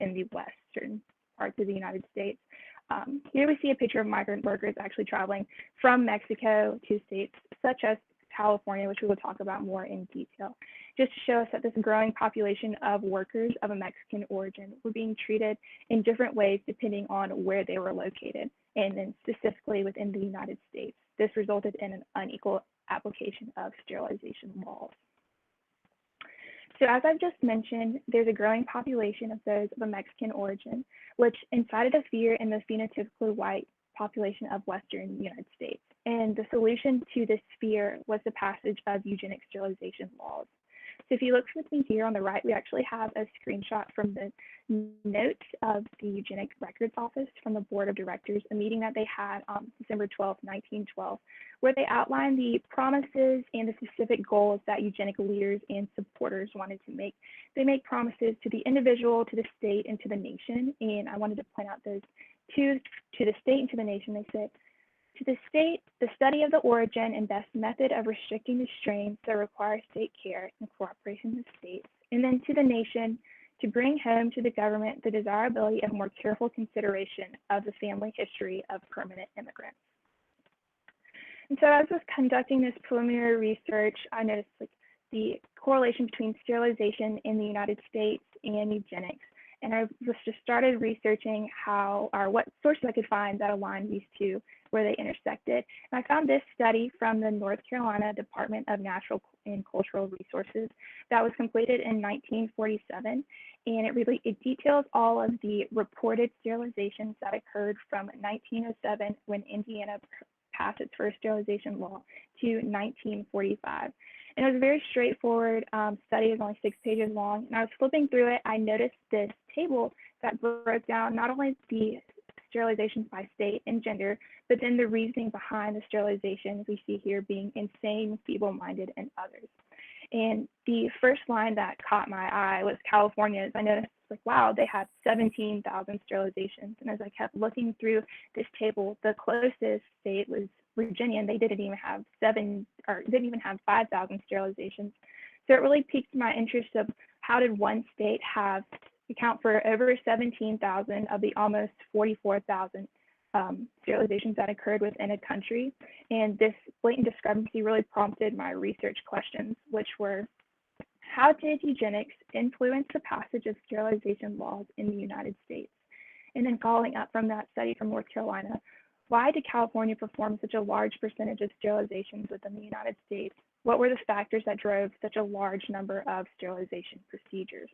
in the western parts of the United States. Here we see a picture of migrant workers actually traveling from Mexico to states such as California, which we will talk about more in detail, just to show us that this growing population of workers of a Mexican origin were being treated in different ways depending on where they were located, and then specifically within the United States. This resulted in an unequal application of sterilization laws. So as I've just mentioned, there's a growing population of those of a Mexican origin, which incited a fear in the phenotypically white population of Western United States. And the solution to this fear was the passage of eugenic sterilization laws. So if you look with me here on the right, we actually have a screenshot from the notes of the Eugenic Records Office from the Board of Directors, a meeting that they had on December 12, 1912, where they outlined the promises and the specific goals that eugenic leaders and supporters wanted to make. They make promises to the individual, to the state, and to the nation. And I wanted to point out those two: to the state and to the nation. They said, to the state, the study of the origin and best method of restricting the strains that require state care and cooperation with states. And then to the nation, to bring home to the government the desirability of more careful consideration of the family history of permanent immigrants. And so as I was conducting this preliminary research, I noticed the correlation between sterilization in the United States and eugenics. And I just started researching what sources I could find that aligned these two, where they intersected. And I found this study from the North Carolina Department of Natural and Cultural Resources that was completed in 1947. And it details all of the reported sterilizations that occurred from 1907, when Indiana passed its first sterilization law, to 1945. And it was a very straightforward study. It was only 6 pages long. And I was flipping through it. I noticed this table that broke down not only the sterilizations by state and gender, but then the reasoning behind the sterilizations we see here being insane, feeble-minded, and others. And the first line that caught my eye was California's. I noticed, wow, they had 17,000 sterilizations. And as I kept looking through this table, the closest state was Virginia, and they didn't even have 5,000 sterilizations. So it really piqued my interest of how did one state account for over 17,000 of the almost 44,000 sterilizations that occurred within a country. And this blatant discrepancy really prompted my research questions, which were, how did eugenics influence the passage of sterilization laws in the United States? And then following up from that study from North Carolina, why did California perform such a large percentage of sterilizations within the United States? What were the factors that drove such a large number of sterilization procedures?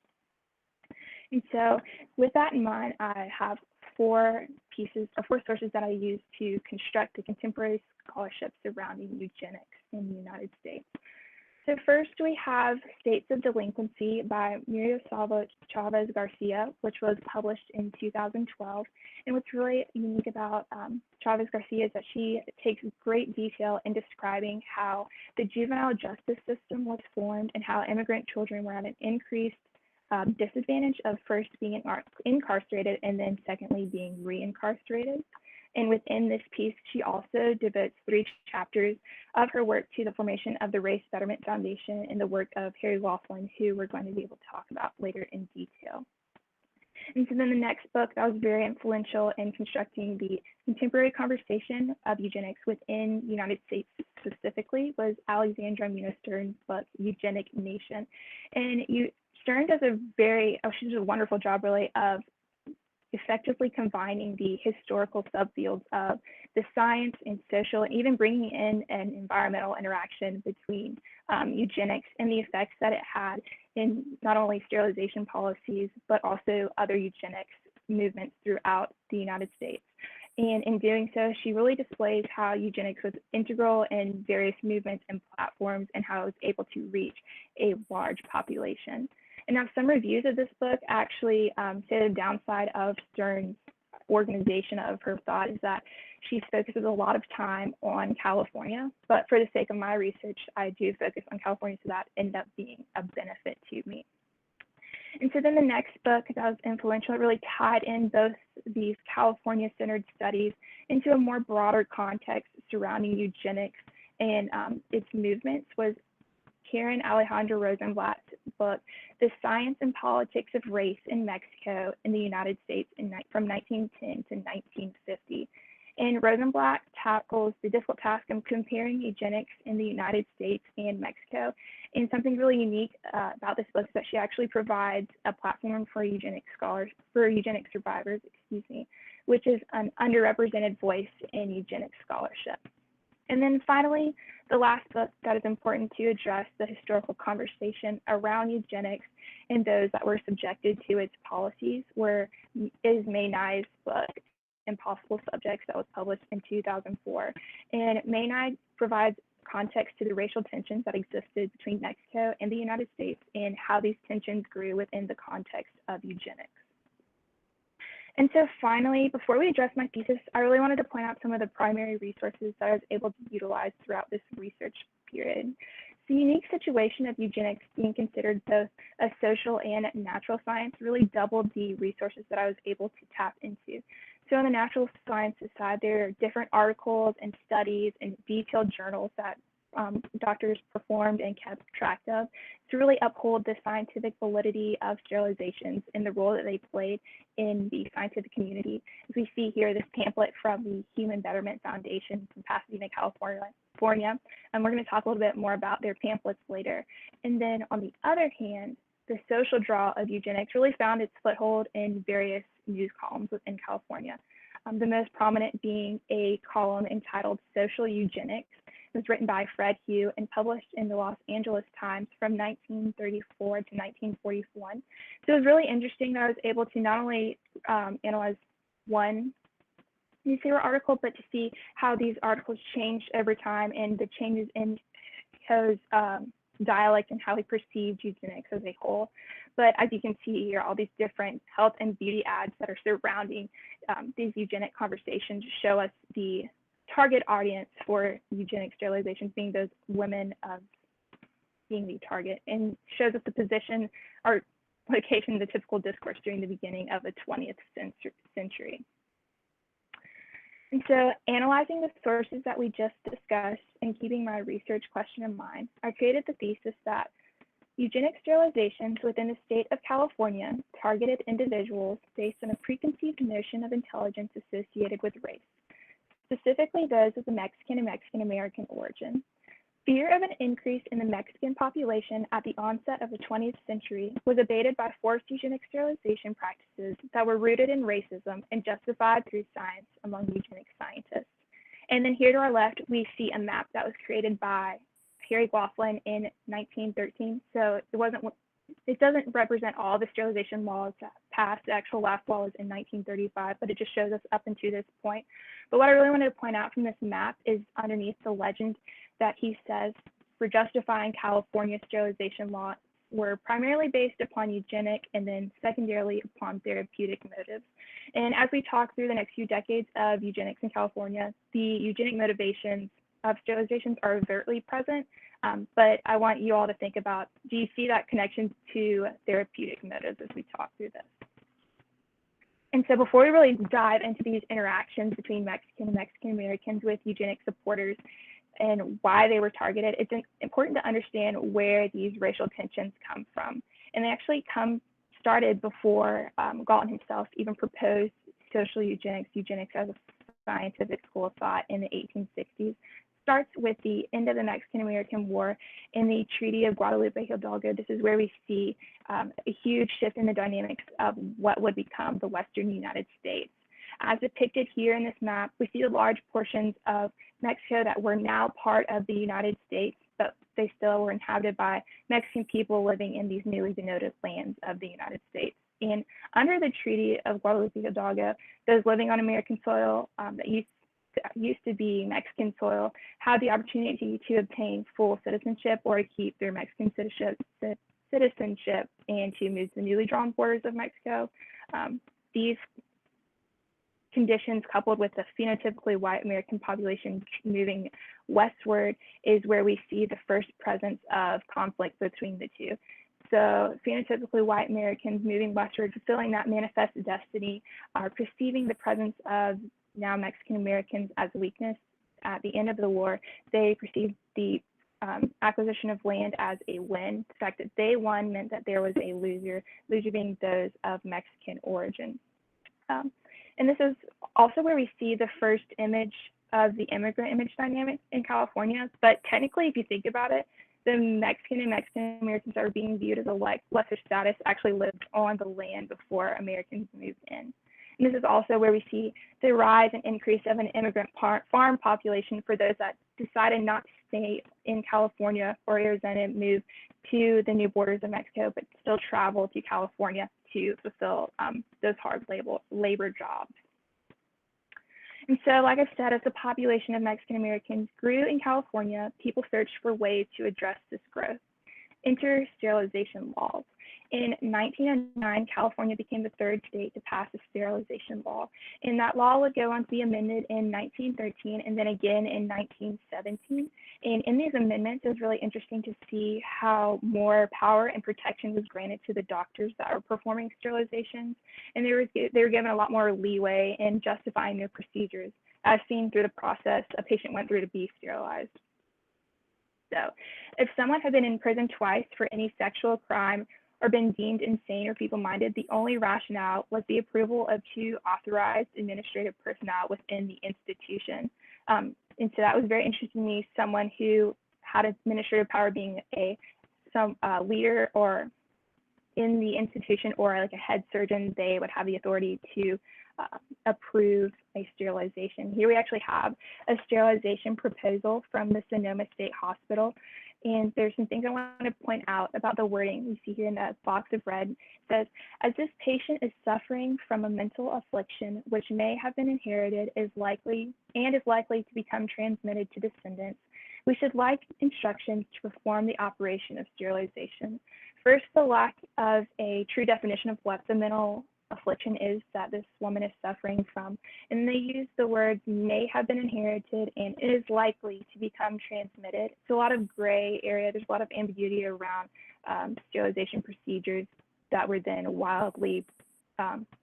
And so with that in mind, I have four sources that I use to construct the contemporary scholarship surrounding eugenics in the United States. So first we have States of Delinquency by Muriel Chavez Garcia, which was published in 2012. And what's really unique about Chavez Garcia is that she takes great detail in describing how the juvenile justice system was formed and how immigrant children were at an increased disadvantage of first being incarcerated and then secondly being reincarcerated. And within this piece, she also devotes 3 chapters of her work to the formation of the Race Betterment Foundation and the work of Harry Laughlin, who we're going to be able to talk about later in detail. And so then the next book that was very influential in constructing the contemporary conversation of eugenics within the United States specifically was Alexandra Munoz Stern's book, Eugenic Nation. And Stern does she does a wonderful job really of effectively combining the historical subfields of the science and social, and even bringing in an environmental interaction between eugenics and the effects that it had in not only sterilization policies, but also other eugenics movements throughout the United States. And in doing so, she really displays how eugenics was integral in various movements and platforms and how it was able to reach a large population. And now some reviews of this book actually say the downside of Stern's organization of her thought is that she focuses a lot of time on California, but for the sake of my research, I do focus on California, so that ended up being a benefit to me. And so then the next book that was influential, it really tied in both these California-centered studies into a more broader context surrounding eugenics and its movements, was Karen Alejandra Rosenblatt's book, The Science and Politics of Race in Mexico in the United States from 1910 to 1950. And Rosenblatt tackles the difficult task of comparing eugenics in the United States and Mexico. And something really unique about this book is that she actually provides a platform for eugenics survivors, which is an underrepresented voice in eugenics scholarship. And then finally, the last book that is important to address the historical conversation around eugenics and those that were subjected to its policies is May Nye's book, Impossible Subjects, that was published in 2004. And May Nye provides context to the racial tensions that existed between Mexico and the United States and how these tensions grew within the context of eugenics. And so finally, before we address my thesis, I really wanted to point out some of the primary resources that I was able to utilize throughout this research period. The unique situation of eugenics being considered both a social and natural science really doubled the resources that I was able to tap into. So on the natural sciences side, there are different articles and studies and detailed journals that doctors performed and kept track of to really uphold the scientific validity of sterilizations and the role that they played in the scientific community. As we see here, this pamphlet from the Human Betterment Foundation from Pasadena, California, and we're going to talk a little bit more about their pamphlets later. And then on the other hand, the social draw of eugenics really found its foothold in various news columns within California. The most prominent being a column entitled Social Eugenics. It was written by Fred Hugh and published in the Los Angeles Times from 1934 to 1941. So it was really interesting that I was able to not only analyze one newspaper article, but to see how these articles changed over time and the changes in Poe's dialect and how he perceived eugenics as a whole. But as you can see here, all these different health and beauty ads that are surrounding these eugenic conversations show us the target audience for eugenic sterilizations being those women being the target, and shows us the position or location of the typical discourse during the beginning of the 20th century. And so analyzing the sources that we just discussed and keeping my research question in mind, I created the thesis that eugenic sterilizations within the state of California targeted individuals based on a preconceived notion of intelligence associated with race, specifically those of the Mexican and Mexican-American origin. Fear of an increase in the Mexican population at the onset of the 20th century was abated by forced eugenic sterilization practices that were rooted in racism and justified through science among eugenic scientists. And then here to our left, we see a map that was created by Harry Laughlin in 1913. So it doesn't represent all the sterilization laws that passed. The actual last law was in 1935, but it just shows us up until this point. But what I really wanted to point out from this map is underneath the legend that he says for justifying California sterilization law were primarily based upon eugenic and then secondarily upon therapeutic motives. And as we talk through the next few decades of eugenics in California, the eugenic motivations of sterilizations are overtly present, but I want you all to think about, do you see that connection to therapeutic motives as we talk through this? And so before we really dive into these interactions between Mexican and Mexican Americans with eugenic supporters and why they were targeted, it's important to understand where these racial tensions come from. And they actually started before Galton himself even proposed social eugenics as a scientific school of thought in the 1860s. Starts with the end of the Mexican-American War in the Treaty of Guadalupe Hidalgo. This is where we see a huge shift in the dynamics of what would become the Western United States. As depicted here in this map, we see the large portions of Mexico that were now part of the United States, but they still were inhabited by Mexican people living in these newly denoted lands of the United States. And under the Treaty of Guadalupe Hidalgo, those living on American soil that used to be Mexican soil had the opportunity to obtain full citizenship or to keep their Mexican citizenship and to move to the newly drawn borders of Mexico. These conditions, coupled with the phenotypically white American population moving westward, is where we see the first presence of conflict between the two. So phenotypically white Americans moving westward, fulfilling that manifest destiny, are perceiving the presence of now Mexican Americans as weakness. At the end of the war, they perceived the acquisition of land as a win. The fact that they won meant that there was a loser being those of Mexican origin. And this is also where we see the first image of the immigrant image dynamic in California. But technically, if you think about it, the Mexican and Mexican Americans that are being viewed as a lesser status actually lived on the land before Americans moved in. And this is also where we see the rise and increase of an immigrant farm population for those that decided not to stay in California or Arizona and move to the new borders of Mexico, but still travel to California to fulfill those hard labor jobs. And so, like I said, as the population of Mexican Americans grew in California, people searched for ways to address this growth. Enter sterilization laws. In 1909, California became the third state to pass a sterilization law, and that law would go on to be amended in 1913 and then again in 1917. And in these amendments, it was really interesting to see how more power and protection was granted to the doctors that were performing sterilizations, and they were given a lot more leeway in justifying their procedures, as seen through the process a patient went through to be sterilized. So, if someone had been in prison twice for any sexual crime or been deemed insane or feeble-minded, the only rationale was the approval of two authorized administrative personnel within the institution. And so that was very interesting to me, someone who had administrative power being some leader or in the institution or like a head surgeon, they would have the authority to approve a sterilization. Here we actually have a sterilization proposal from the Sonoma State Hospital. And there's some things I want to point out about the wording we see here in that box of red. It says, as this patient is suffering from a mental affliction which may have been inherited is likely to become transmitted to descendants, we should like instructions to perform the operation of sterilization. First, the lack of a true definition of what the mental affliction is that this woman is suffering from. And they use the words may have been inherited and is likely to become transmitted. It's a lot of gray area. There's a lot of ambiguity around sterilization procedures that were then wildly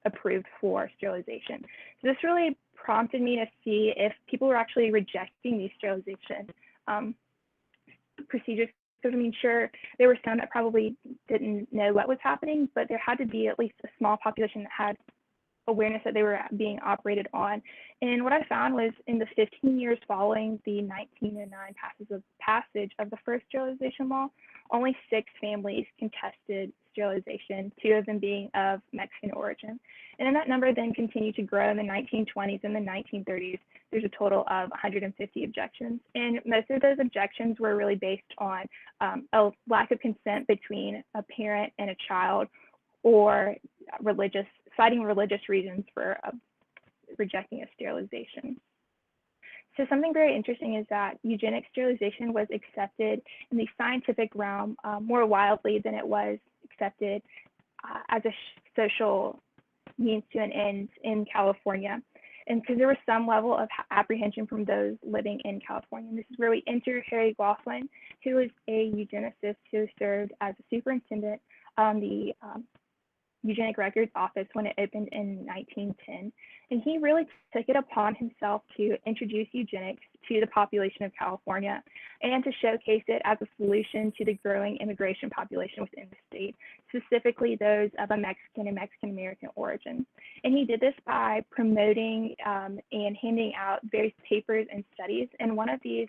approved for sterilization. So this really prompted me to see if people were actually rejecting these sterilization procedures. Because I mean, sure, there were some that probably didn't know what was happening, but there had to be at least a small population that had awareness that they were being operated on. And what I found was in the 15 years following the 1909 passage of the first sterilization law, only 6 families contested sterilization, 2 of them being of Mexican origin. And then that number then continued to grow in the 1920s and the 1930s. There's a total of 150 objections. And most of those objections were really based on a lack of consent between a parent and a child, or citing religious reasons for rejecting a sterilization. So something very interesting is that eugenic sterilization was accepted in the scientific realm more wildly than it was accepted as a social means to an end in California. And because there was some level of apprehension from those living in California. And this is where we enter Harry Laughlin, who is a eugenicist who served as a superintendent on the Eugenic Records Office when it opened in 1910. And he really took it upon himself to introduce eugenics to the population of California and to showcase it as a solution to the growing immigration population within the state, specifically those of a Mexican and Mexican American origin. And he did this by promoting and handing out various papers and studies. And one of these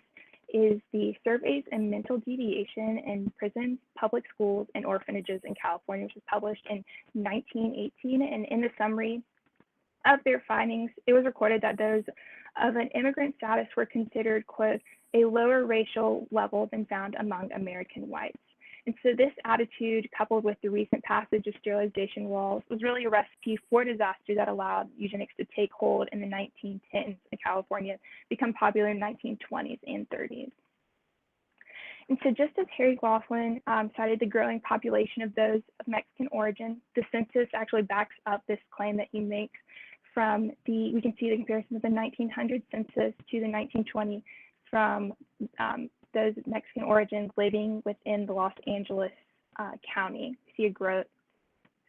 is the Surveys and Mental Deviation in Prisons, Public Schools, and Orphanages in California, which was published in 1918. And in the summary of their findings, it was recorded that those of an immigrant status were considered, quote, a lower racial level than found among American whites. And so this attitude, coupled with the recent passage of sterilization laws, was really a recipe for disaster that allowed eugenics to take hold in the 1910s in California, become popular in the 1920s and 30s. And so just as Harry Laughlin cited the growing population of those of Mexican origin, the census actually backs up this claim that he makes from we can see the comparison of the 1900 census to the 1920 from those Mexican origins living within the Los Angeles County. You see a growth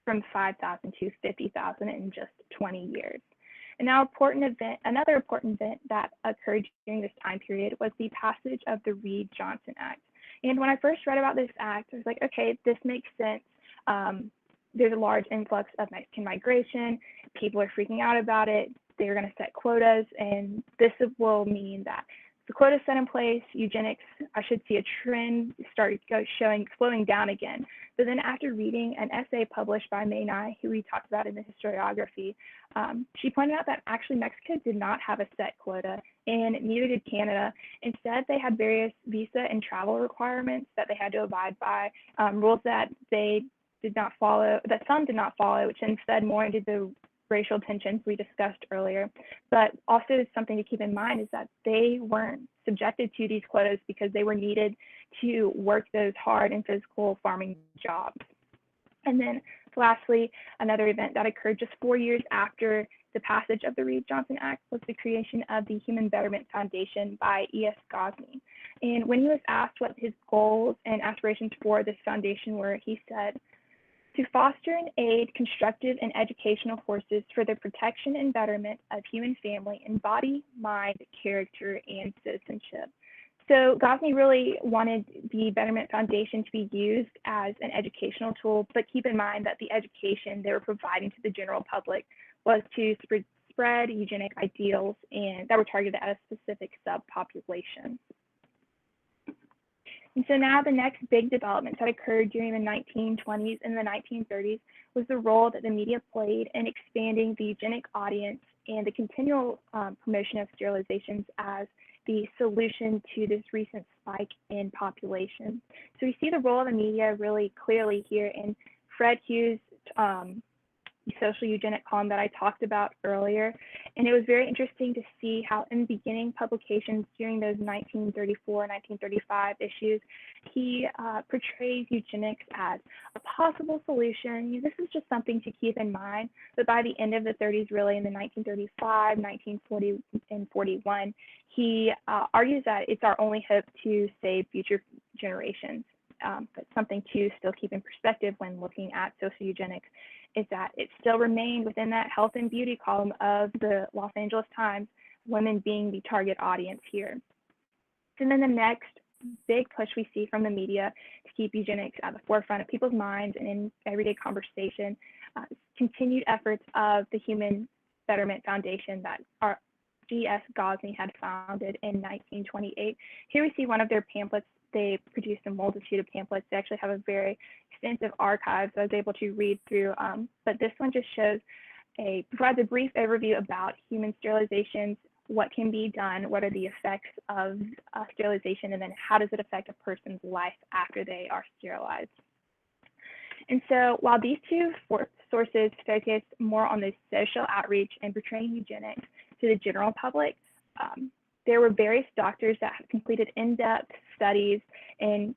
from 5,000 to 50,000 in just 20 years. And now another important event that occurred during this time period was the passage of the Reed-Johnson Act. And when I first read about this act, I was like, okay, this makes sense. There's a large influx of Mexican migration. People are freaking out about it. They're going to set quotas, and this will mean that the quotas set in place, eugenics, I should see a trend start slowing down again. But then after reading an essay published by May Nye, who we talked about in the Historiography, she pointed out that actually Mexico did not have a set quota, and neither did Canada. Instead, they had various visa and travel requirements that they had to abide by, rules that they did not follow, that some did not follow, which instead more into the racial tensions we discussed earlier. But also something to keep in mind is that they weren't subjected to these quotas because they were needed to work those hard and physical farming jobs. And then lastly, another event that occurred just 4 years after the passage of the Reed-Johnson Act was the creation of the Human Betterment Foundation by E.S. Gosney. And when he was asked what his goals and aspirations for this foundation were, he said, "To foster and aid constructive and educational forces for the protection and betterment of human family in body, mind, character, and citizenship." So Gosney really wanted the Betterment Foundation to be used as an educational tool, but keep in mind that the education they were providing to the general public was to spread eugenic ideals and that were targeted at a specific subpopulation. And so now the next big developments that occurred during the 1920s and the 1930s was the role that the media played in expanding the eugenic audience and the continual promotion of sterilizations as the solution to this recent spike in population. So we see the role of the media really clearly here in Fred Hughes' social eugenic column that I talked about earlier. And it was very interesting to see how in the beginning publications during those 1934, 1935 issues, he portrays eugenics as a possible solution. This is just something to keep in mind. But by the end of the 30s, really in the 1935, 1940, and 41, he argues that it's our only hope to save future generations. But something to still keep in perspective when looking at social eugenics is that it still remained within that health and beauty column of the Los Angeles Times, women being the target audience here. And then the next big push we see from the media to keep eugenics at the forefront of people's minds and in everyday conversation, continued efforts of the Human Betterment Foundation that our G.S. Gosney had founded in 1928. Here we see one of their pamphlets. They produced a multitude of pamphlets. They actually have a very extensive archive that I was able to read through, but this one just provides a brief overview about human sterilizations, what can be done, what are the effects of sterilization, and then how does it affect a person's life after they are sterilized. And so while these two sources focus more on the social outreach and portraying eugenics to the general public, there were various doctors that have completed in-depth studies and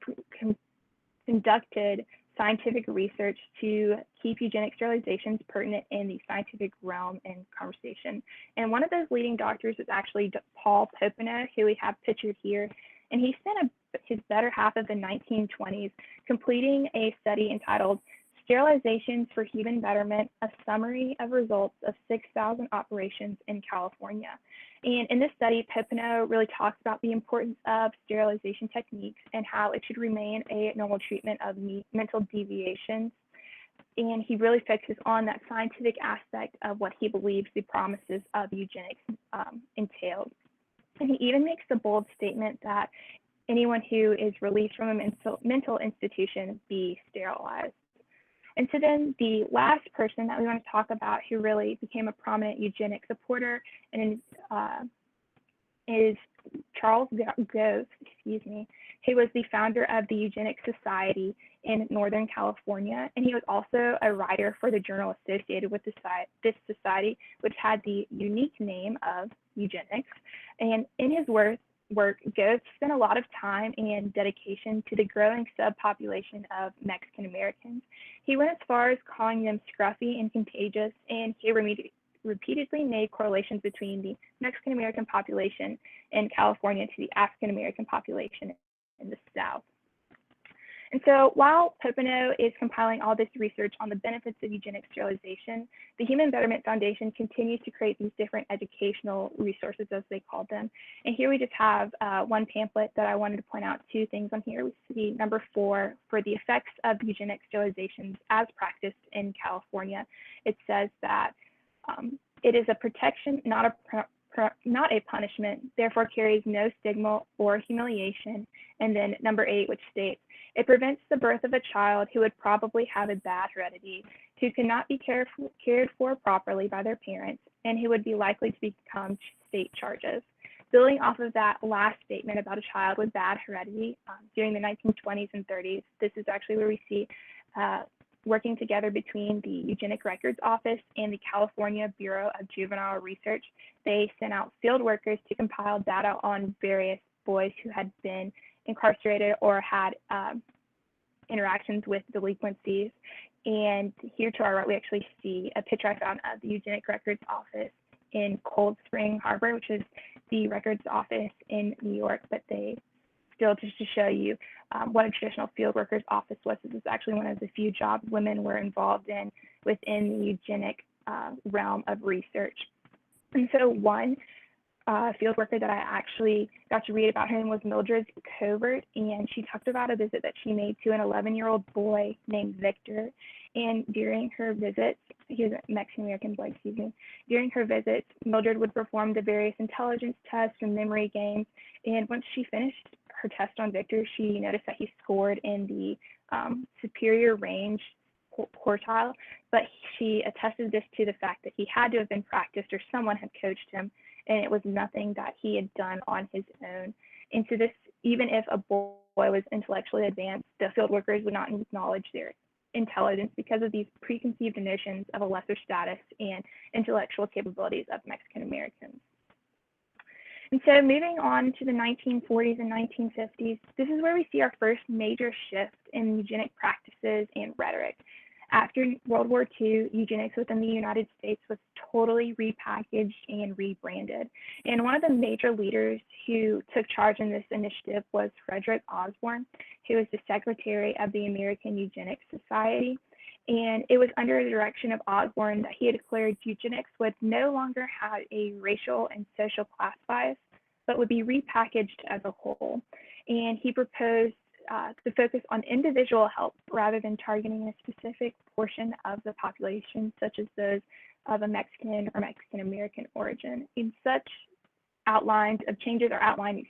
conducted scientific research to keep eugenic sterilizations pertinent in the scientific realm and conversation. And one of those leading doctors is actually Paul Popenoe, who we have pictured here. And he spent his better half of the 1920s completing a study entitled Sterilizations for Human Betterment, a summary of results of 6,000 operations in California. And in this study, Popenoe really talks about the importance of sterilization techniques and how it should remain a normal treatment of mental deviations. And he really focuses on that scientific aspect of what he believes the promises of eugenics entailed. And he even makes the bold statement that anyone who is released from a mental institution be sterilized. And so then the last person that we want to talk about who really became a prominent eugenic supporter and is Charles Gove, who was the founder of the Eugenics Society in Northern California. And he was also a writer for the journal associated with this society, which had the unique name of Eugenics. And in his work, Gove spent a lot of time and dedication to the growing subpopulation of Mexican Americans. He went as far as calling them scruffy and contagious, and he repeatedly made correlations between the Mexican American population in California to the African American population in the South. And so while Popenoe is compiling all this research on the benefits of eugenic sterilization, the Human Betterment Foundation continues to create these different educational resources, as they call them. And here we just have one pamphlet that I wanted to point out two things on here. We see number 4 for the effects of eugenic sterilizations as practiced in California. It says that it is a protection, not a punishment, therefore carries no stigma or humiliation. And then number 8, which states, it prevents the birth of a child who would probably have a bad heredity, who cannot be cared for properly by their parents, and who would be likely to become state charges. Building off of that last statement about a child with bad heredity during the 1920s and 30s, this is actually where we see working together between the Eugenic Records Office and the California Bureau of Juvenile Research. They sent out field workers to compile data on various boys who had been incarcerated or had interactions with delinquencies. And here to our right, we actually see a picture I found of the Eugenic Records Office in Cold Spring Harbor, which is the records office in New York, but they still, just to show you what a traditional field worker's office was. This is actually one of the few jobs women were involved in within the eugenic realm of research. And so one field worker that I actually got to read about her name was Mildred Covert, and she talked about a visit that she made to an 11-year-old boy named Victor. And during her visits, he was a Mexican-American boy, excuse me. During her visits, Mildred would perform the various intelligence tests and memory games. And once she finished her test on Victor, she noticed that he scored in the superior range quartile, but she attested this to the fact that he had to have been practiced or someone had coached him, and it was nothing that he had done on his own. And so this, even if a boy was intellectually advanced, the field workers would not acknowledge their intelligence because of these preconceived notions of a lesser status and intellectual capabilities of Mexican Americans. And so moving on to the 1940s and 1950s, this is where we see our first major shift in eugenic practices and rhetoric. After World War II, eugenics within the United States was totally repackaged and rebranded. And one of the major leaders who took charge in this initiative was Frederick Osborne, who was the secretary of the American Eugenics Society. And it was under the direction of Osborne that he had declared eugenics would no longer have a racial and social class bias, but would be repackaged as a whole. And he proposed to focus on individual health rather than targeting a specific portion of the population, such as those of a Mexican or Mexican American origin. And such changes are outlined,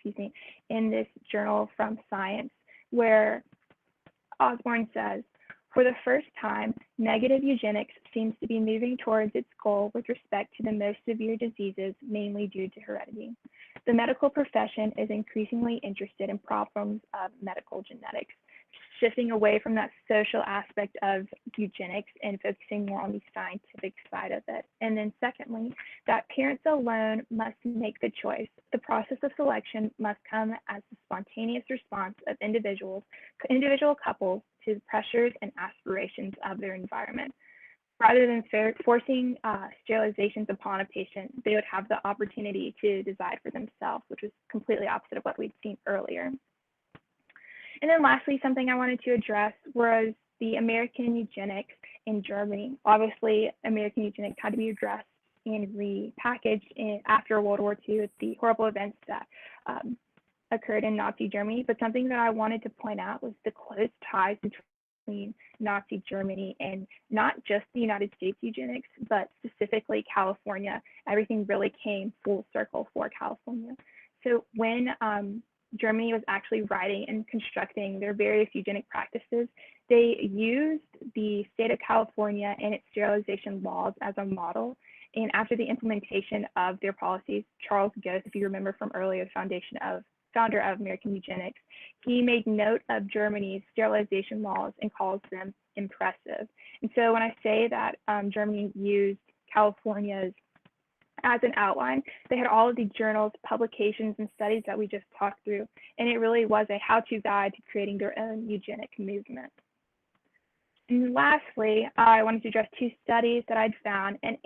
in this journal from Science, where Osborne says, for the first time, negative eugenics seems to be moving towards its goal with respect to the most severe diseases, mainly due to heredity. The medical profession is increasingly interested in problems of medical genetics, shifting away from that social aspect of eugenics and focusing more on the scientific side of it. And then secondly, that parents alone must make the choice. The process of selection must come as the spontaneous response of individual couples to the pressures and aspirations of their environment. Rather than forcing sterilizations upon a patient, they would have the opportunity to decide for themselves, which was completely opposite of what we'd seen earlier. And then lastly, something I wanted to address was the American eugenics in Germany. Obviously, American eugenics had to be addressed and repackaged after World War II with the horrible events that occurred in Nazi Germany. But something that I wanted to point out was the close ties between Nazi Germany and not just the United States eugenics, but specifically California. Everything really came full circle for California. So when Germany was actually writing and constructing their various eugenic practices, they used the state of California and its sterilization laws as a model. And after the implementation of their policies, Charles Goth, if you remember from earlier, founder of American Eugenics, he made note of Germany's sterilization laws and calls them impressive. And so when I say that Germany used California's as an outline, they had all of the journals, publications, and studies that we just talked through, and it really was a how-to guide to creating their own eugenic movement. And lastly, I wanted to address two studies that I'd found that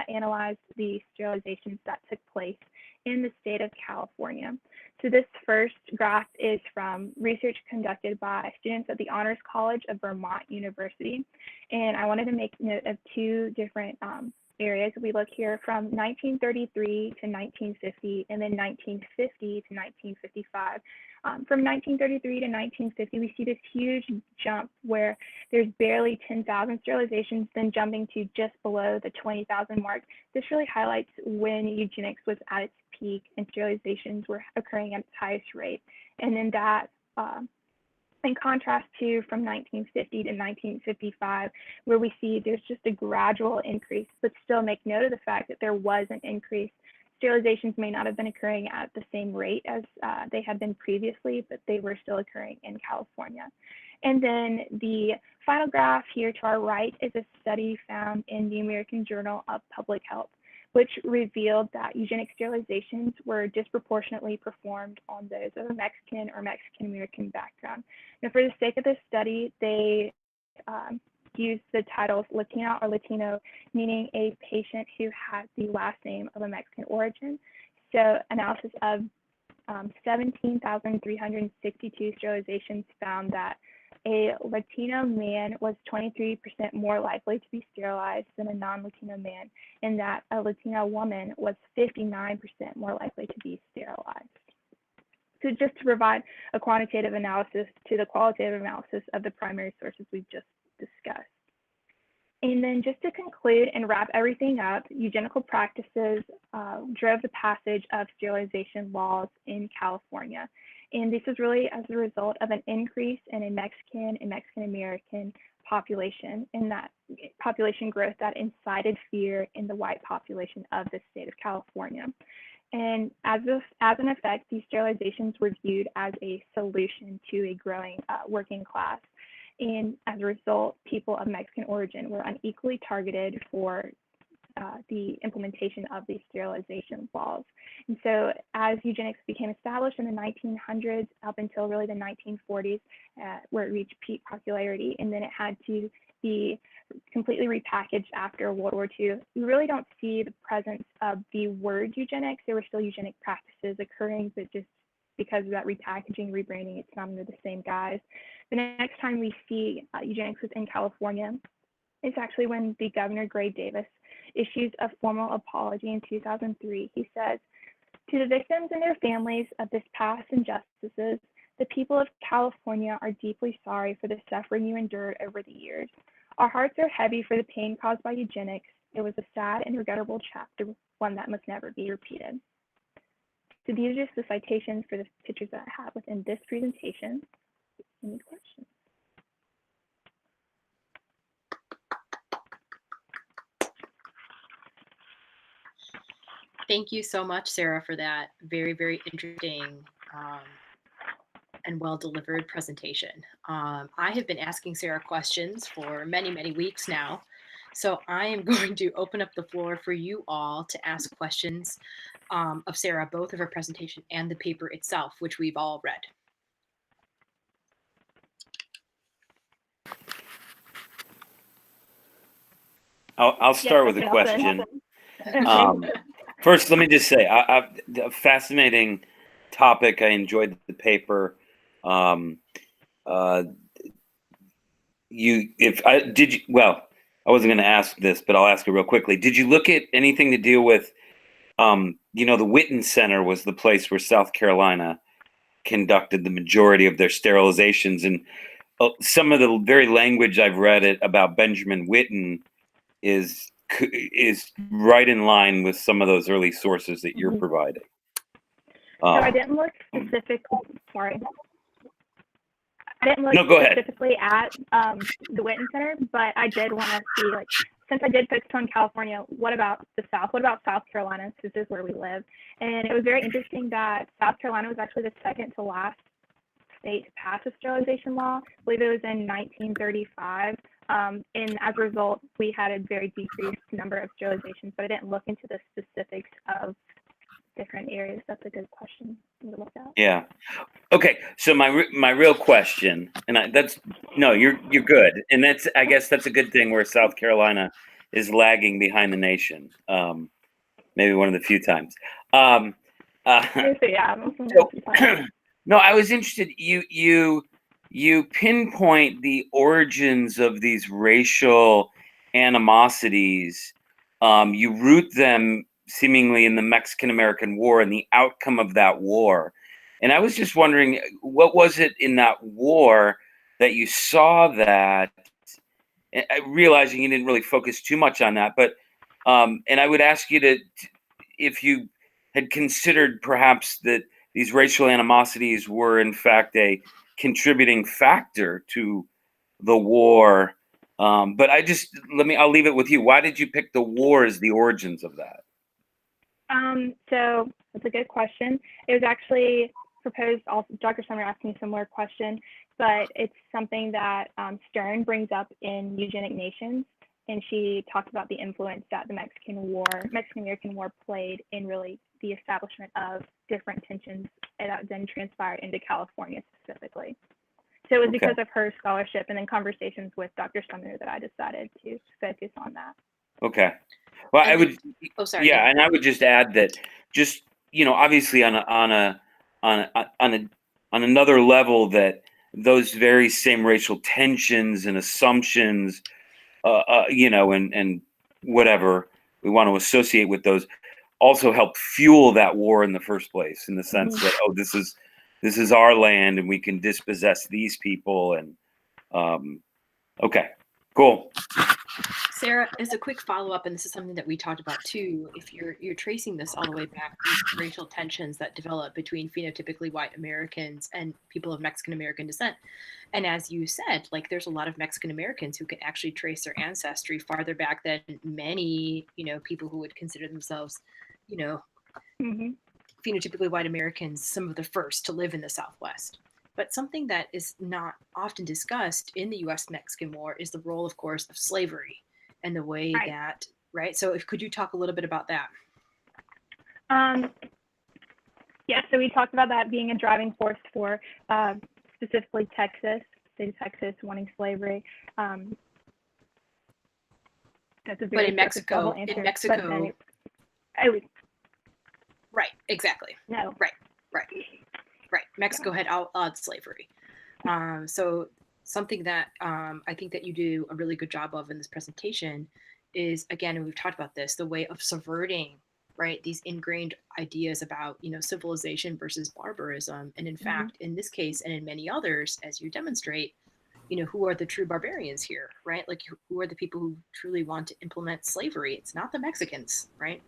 analyzed the sterilizations that took place in the state of California. So this first graph is from research conducted by students at the Honors College of Vermont University. And I wanted to make note of two different areas. We look here from 1933 to 1950, and then 1950 to 1955. From 1933 to 1950, we see this huge jump where there's barely 10,000 sterilizations, then jumping to just below the 20,000 mark. This really highlights when eugenics was at its peak and sterilizations were occurring at its highest rate. And then that, in contrast to from 1950 to 1955, where we see there's just a gradual increase, but still make note of the fact that there was an increase. Sterilizations may not have been occurring at the same rate as they had been previously, but they were still occurring in California. And then the final graph here to our right is a study found in the American Journal of Public Health, which revealed that eugenic sterilizations were disproportionately performed on those of a Mexican or Mexican-American background. Now, for the sake of this study, they used the titles Latina or Latino, meaning a patient who had the last name of a Mexican origin. So analysis of 17,362 sterilizations found that a Latino man was 23% more likely to be sterilized than a non-Latino man, and that a Latina woman was 59% more likely to be sterilized. So just to provide a quantitative analysis to the qualitative analysis of the primary sources we've just discussed. And then just to conclude and wrap everything up, eugenical practices drove the passage of sterilization laws in California. And this is really as a result of an increase in a Mexican and Mexican-American population, and that population growth that incited fear in the white population of the state of California. And as an effect, these sterilizations were viewed as a solution to a growing working class. And as a result, people of Mexican origin were unequally targeted for the implementation of these sterilization laws. And so as eugenics became established in the 1900s up until really the 1940s, where it reached peak popularity, and then it had to be completely repackaged after World War II, we really don't see the presence of the word eugenics. There were still eugenic practices occurring, but just because of that repackaging, rebranding, it's not under the same guise. The next time we see eugenics within California is actually when the Governor Gray Davis issues a formal apology in 2003. He says, "To the victims and their families of this past injustices, the people of California are deeply sorry for the suffering you endured over the years. Our hearts are heavy for the pain caused by eugenics. It was a sad and regrettable chapter, one that must never be repeated." So these are just the citations for the pictures that I have within this presentation. Any questions? Thank you so much, Sarah, for that very, very interesting and well-delivered presentation. I have been asking Sarah questions for many, many weeks now. So I am going to open up the floor for you all to ask questions of Sarah, both of her presentation and the paper itself, which we've all read. I'll start with a question. First, let me just say, a fascinating topic. I enjoyed the paper. Well, I wasn't going to ask this, but I'll ask it real quickly. Did you look at anything to deal with, the Whitten Center was the place where South Carolina conducted the majority of their sterilizations, and some of the very language I've read about Benjamin Whitten is right in line with some of those early sources that you're providing. So I didn't look specifically. Sorry. I didn't look specifically at the Whitten Center, but I did want to see, like, since I did focus on California, what about the South? What about South Carolina? This is where we live. And it was very interesting that South Carolina was actually the second to last state to pass a sterilization law. I believe it was in 1935. And as a result, we had a very decreased number of sterilizations, but I didn't look into the specifics of different areas. That's a good question to look at. Yeah. Okay. So my real question, and you're good, and I guess that's a good thing where South Carolina is lagging behind the nation. Maybe one of the few times. Yeah, no, I was interested. You pinpoint the origins of these racial animosities. You root them seemingly in the Mexican-American War and the outcome of that war. And I was just wondering, what was it in that war that you saw that? Realizing you didn't really focus too much on that, but and I would ask you to, if you had considered perhaps that these racial animosities were in fact a contributing factor to the war. But I'll leave it with you. Why did you pick the war as the origins of that? So that's a good question. It was actually proposed, also Dr. Sumner asked me a similar question, but it's something that Stern brings up in Eugenic Nations, and she talks about the influence that the Mexican-American War played in really the establishment of different tensions that then transpired into California specifically. So it was because of her scholarship and then conversations with Dr. Sumner that I decided to focus on that. Okay. Well, I would. Oh, sorry. Yeah, and I would just add that, just obviously on another level, that those very same racial tensions and assumptions, and whatever we want to associate with those, also help fuel that war in the first place, in the sense that this is our land and we can dispossess these people. And okay, cool. Sarah, as a quick follow-up, and this is something that we talked about too, if you're tracing this all the way back, these racial tensions that develop between phenotypically white Americans and people of Mexican American descent. And as you said, like, there's a lot of Mexican Americans who can actually trace their ancestry farther back than many, people who would consider themselves, phenotypically white Americans, some of the first to live in the Southwest. But something that is not often discussed in the U.S.-Mexican War is the role, of course, of slavery and the way that, right? So could you talk a little bit about that? Yeah, so we talked about that being a driving force for specifically Texas, state of Texas wanting slavery. That's a very Mexico, right, exactly. No. Right. Mexico had outlawed slavery. So something that I think that you do a really good job of in this presentation is, again, and we've talked about this, the way of subverting, right, these ingrained ideas about, civilization versus barbarism. And in fact, in this case, and in many others, as you demonstrate, who are the true barbarians here, right? Like, who are the people who truly want to implement slavery? It's not the Mexicans, right?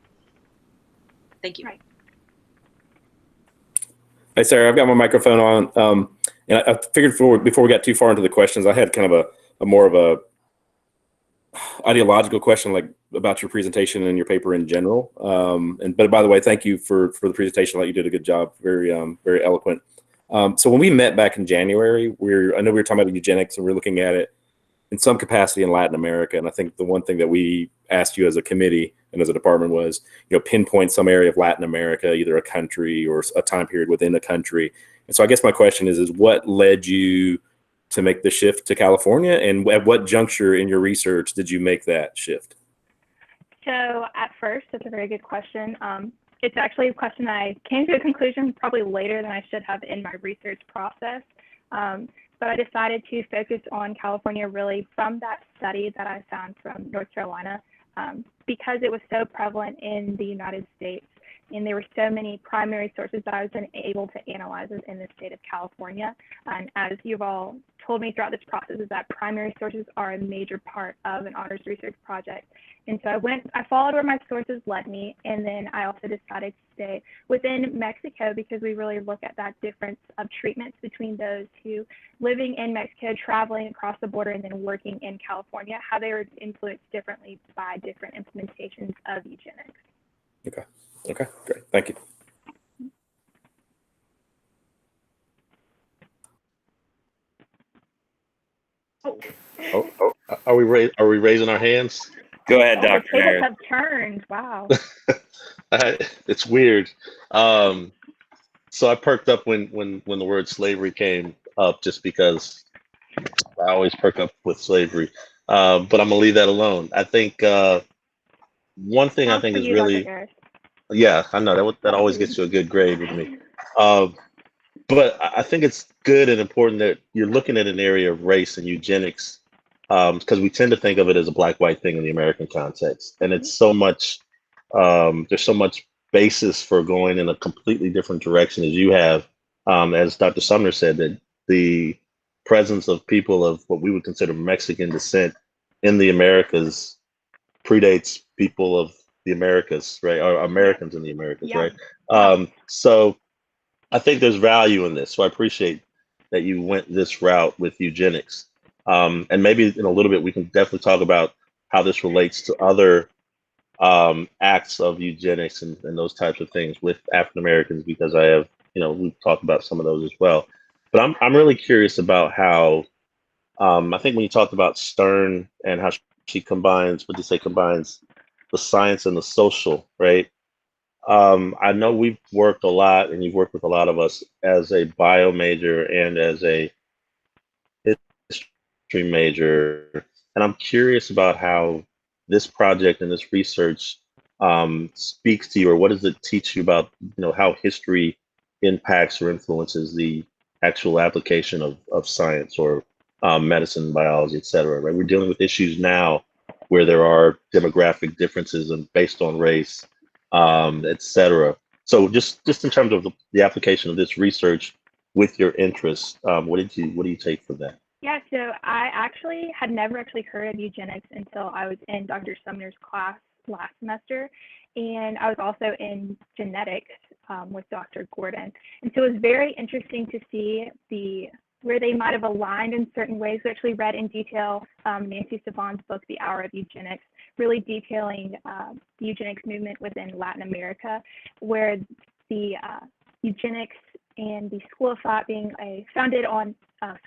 Thank you. Right. Hey, Sarah, I've got my microphone on. And I figured before we got too far into the questions, I had kind of a more of a ideological question, like about your presentation and your paper in general. But by the way, thank you for the presentation. Like, you did a good job. Very eloquent. So when we met back in January, I know we were talking about eugenics, and we were looking at it in some capacity in Latin America. And I think the one thing that we asked you as a committee and as a department was, pinpoint some area of Latin America, either a country or a time period within a country. And so I guess my question is what led you to make the shift to California, and at what juncture in your research did you make that shift? So at first, that's a very good question. It's actually a question I came to a conclusion probably later than I should have in my research process. But I decided to focus on California really from that study that I found from North Carolina, because it was so prevalent in the United States, and there were so many primary sources that I was then able to analyze in the state of California. And as you've all told me throughout this process, is that primary sources are a major part of an honors research project. And so I followed where my sources led me, and then I also decided to stay within Mexico, because we really look at that difference of treatments between those who living in Mexico, traveling across the border, and then working in California, how they were influenced differently by different implementations of eugenics. Okay, great, thank you. Oh, are we raising our hands? Go ahead, The Dr. tables Harris. have turned. Wow. It's weird. So I perked up when the word slavery came up, just because I always perk up with slavery. But I'm gonna leave that alone. I think one thing I think is really Yeah, I know that always gets you a good grade with me. But I think it's good and important that you're looking at an area of race and eugenics, because we tend to think of it as a black-white thing in the American context, and it's so much. There's so much basis for going in a completely different direction as you have, as Dr. Sumner said, that the presence of people of what we would consider Mexican descent in the Americas predates people of the Americas, right? Or Americans in the Americas, Yeah. right? So I think there's value in this. So I appreciate that you went this route with eugenics. And maybe in a little bit, we can definitely talk about how this relates to other acts of eugenics and those types of things with African Americans, because I have, we've talked about some of those as well. But I'm really curious about how, I think when you talked about Stern and how she combines, what did you say, combines the science and the social, right? I know we've worked a lot, and you've worked with a lot of us as a bio major and as a history major, and I'm curious about how this project and this research speaks to you, or what does it teach you about, how history impacts or influences the actual application of science or medicine, biology, et cetera, right? We're dealing with issues now where there are demographic differences and based on race, et cetera. So just in terms of the application of this research with your interests, what do you take from that? Yeah, so I actually had never heard of eugenics until I was in Dr. Sumner's class last semester, and I was also in genetics with Dr. Gordon. And so it was very interesting to see where they might have aligned in certain ways. We actually read in detail Nancy Stefan's book, The Hour of Eugenics, really detailing the eugenics movement within Latin America, where the eugenics and the school of thought being founded on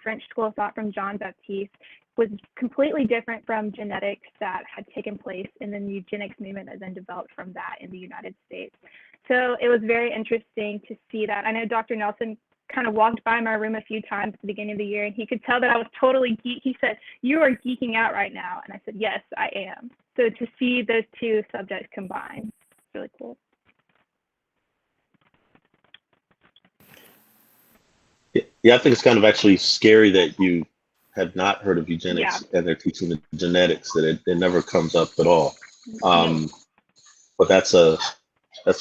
French school of thought from Jean Baptiste was completely different from genetics that had taken place, and then the eugenics movement that then developed from that in the United States. So it was very interesting to see that. I know Dr. Nelson kind of walked by my room a few times at the beginning of the year, and he could tell that I was totally geek. He said, "You are geeking out right now." And I said, "Yes, I am." So to see those two subjects combined, it's really cool. Yeah, I think it's kind of actually scary that you have not heard of eugenics and they're teaching the genetics, that it never comes up at all. But that's a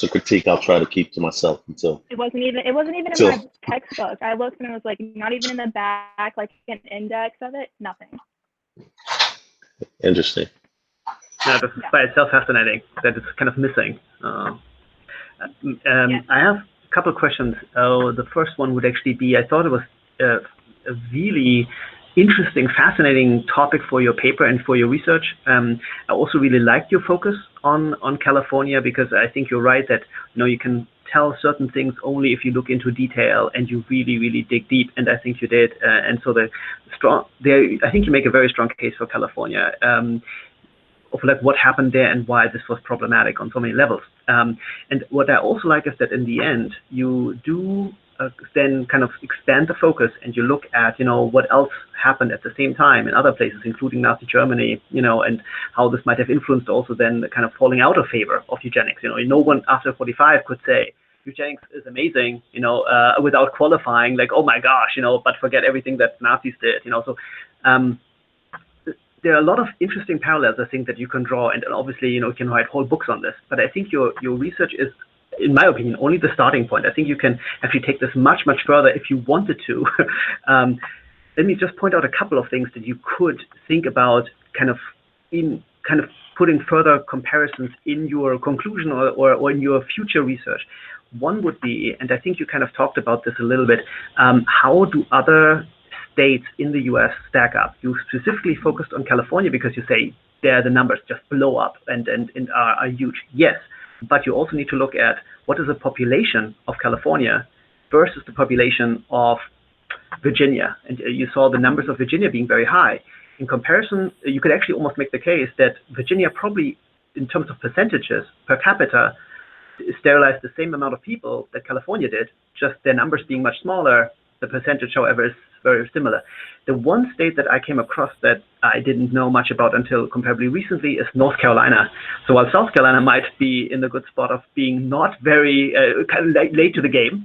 critique I'll try to keep to myself until it wasn't even in my textbook. I looked and it was like not even in the back, like an index of it, nothing. Interesting. Yeah, this is by itself fascinating that it's kind of missing. I have a couple of questions. The first one would actually be, I thought it was a really interesting, fascinating topic for your paper and for your research. I also really liked your focus on California, because I think you're right that you can tell certain things only if you look into detail and you really, really dig deep, and I think you did. And so I think you make a very strong case for California. Of like what happened there and why this was problematic on so many levels. And what I also like is that in the end, you do then kind of expand the focus and you look at, what else happened at the same time in other places, including Nazi Germany, and how this might have influenced also then the kind of falling out of favor of eugenics. No one after 45 could say, eugenics is amazing, without qualifying, like, oh my gosh, but forget everything that Nazis did, So there are a lot of interesting parallels, I think, that you can draw, and obviously, you can write whole books on this. But I think your research is, in my opinion, only the starting point. I think you can actually take this much, much further if you wanted to. Let me just point out a couple of things that you could think about, kind of putting further comparisons in your conclusion or in your future research. One would be, and I think you kind of talked about this a little bit, how do other states in the US stack up? You specifically focused on California because you say there the numbers just blow up and are huge. Yes, but you also need to look at what is the population of California versus the population of Virginia. And you saw the numbers of Virginia being very high. In comparison, you could actually almost make the case that Virginia probably, in terms of percentages per capita, sterilized the same amount of people that California did, just their numbers being much smaller. The percentage, however, is very similar. The one state that I came across that I didn't know much about until comparably recently is North Carolina. So while South Carolina might be in the good spot of being not very kind of late to the game,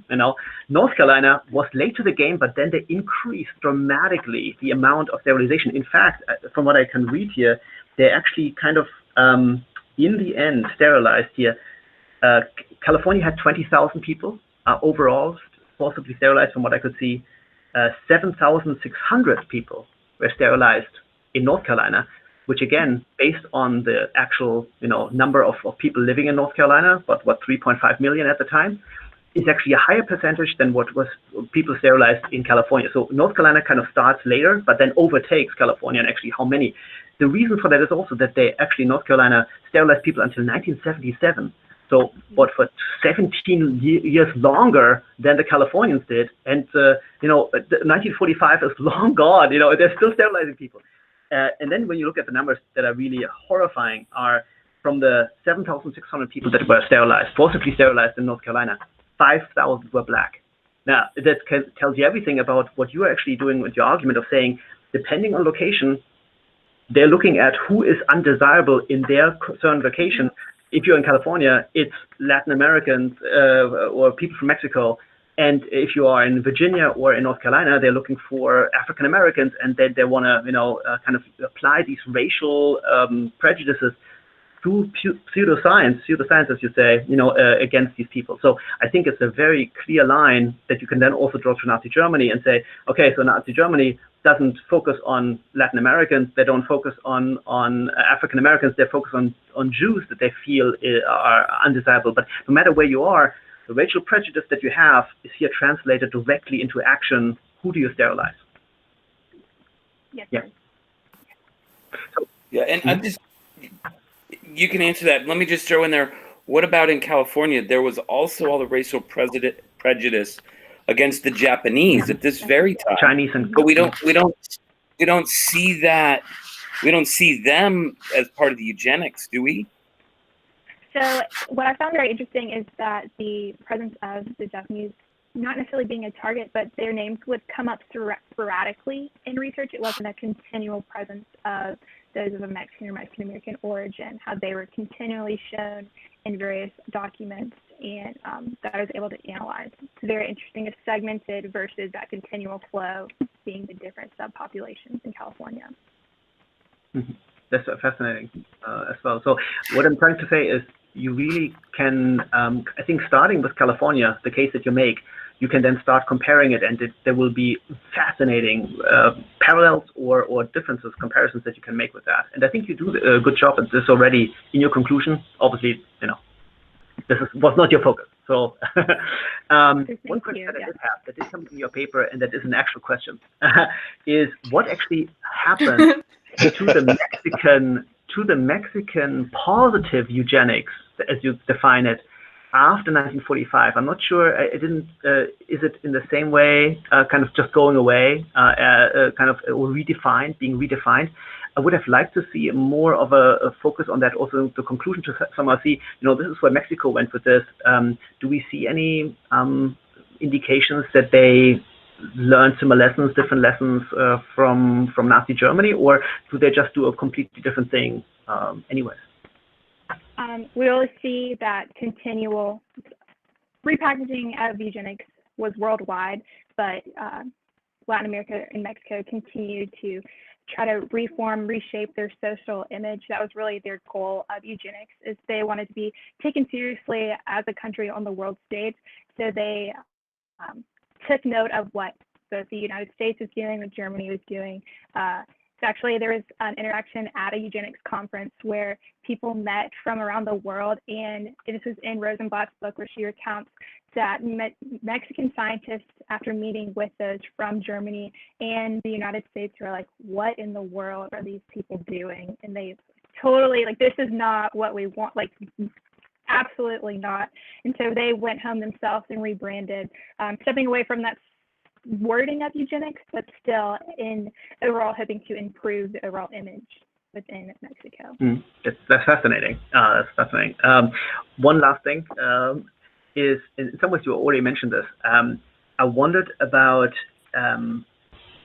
North Carolina was late to the game, but then they increased dramatically the amount of sterilization. In fact, from what I can read here, they actually kind of in the end sterilized here. California had 20,000 people overall forcibly sterilized, from what I could see. 7,600 people were sterilized in North Carolina, which again, based on the actual number of people living in North Carolina, but 3.5 million at the time, is actually a higher percentage than what was people sterilized in California. So North Carolina kind of starts later, but then overtakes California and actually how many. The reason for that is also that they actually, North Carolina, sterilized people until 1977. So, but for 17 years longer than the Californians did. And, 1945 is long gone, they're still sterilizing people. And then when you look at the numbers that are really horrifying are from the 7,600 people that were sterilized, forcibly sterilized in North Carolina, 5,000 were black. Now, that tells you everything about what you are actually doing with your argument of saying, depending on location, they're looking at who is undesirable in their certain location. If you're in California, it's Latin Americans or people from Mexico. And if you are in Virginia or in North Carolina, they're looking for African Americans, and then they want to, kind of apply these racial prejudices through pseudoscience, as you say, against these people. So I think it's a very clear line that you can then also draw to Nazi Germany and say, okay, so Nazi Germany doesn't focus on Latin Americans, they don't focus on African Americans, they focus on Jews that they feel are undesirable. But no matter where you are, the racial prejudice that you have is here translated directly into action. Who do you sterilize? Yes. Yeah. Yeah, and I'm just, you can answer that. Let me just throw in there, what about in California? There was also all the racial prejudice against the Japanese at this very time. Chinese and but we don't see that. We don't see them as part of the eugenics, do we? So what I found very interesting is that the presence of the Japanese, not necessarily being a target, but their names would come up sporadically in research. It wasn't a continual presence of those of a Mexican or Mexican-American origin, how they were continually shown in various documents, and that I was able to analyze. It's very interesting. It's segmented versus that continual flow being the different subpopulations in California. Mm-hmm. That's fascinating as well. So what I'm trying to say is you really can, I think starting with California, the case that you make, you can then start comparing it, and there will be fascinating parallels or differences, comparisons that you can make with that. And I think you do a good job at this already in your conclusion. Obviously, this was not your focus. So one question that I did have, that did come in your paper, and that is an actual question, is what actually happened to the Mexican positive eugenics, as you define it, after 1945? I'm not sure. I didn't. Is it in the same way, kind of just going away, kind of being redefined? I would have liked to see more of a focus on that. Also, the conclusion to somehow see, this is where Mexico went with this. Do we see any indications that they learned similar lessons, different lessons from Nazi Germany, or do they just do a completely different thing anyways? We will see that continual repackaging of eugenics was worldwide, but Latin America and Mexico continued to try to reform, reshape their social image. That was really their goal of eugenics, is they wanted to be taken seriously as a country on the world stage. So they took note of what both the United States was doing, what Germany was doing. Actually, there was an interaction at a eugenics conference where people met from around the world, and this was in Rosenblatt's book, where she recounts that Mexican scientists, after meeting with those from Germany and the United States, were like, what in the world are these people doing? And they totally, this is not what we want, absolutely not. And so they went home themselves and rebranded, stepping away from that wording of eugenics, but still in overall hoping to improve the overall image within Mexico. That's fascinating. That's fascinating. One last thing is, in some ways you already mentioned this. I wondered about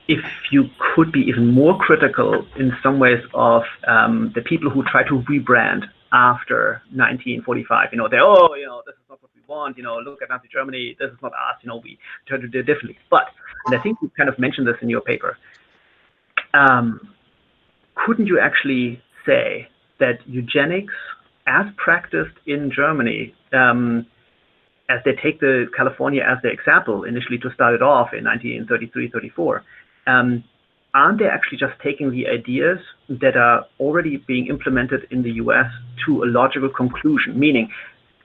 if you could be even more critical in some ways of the people who try to rebrand after 1945. You know, they, oh, you know, this is not what we want. You know, look at Nazi Germany. This is not us. You know, we try to do it differently. But, and I think you kind of mentioned this in your paper, couldn't you actually say that eugenics, as practiced in Germany, as they take the California as their example initially to start it off in 1933, 34, aren't they actually just taking the ideas that are already being implemented in the US to a logical conclusion? Meaning,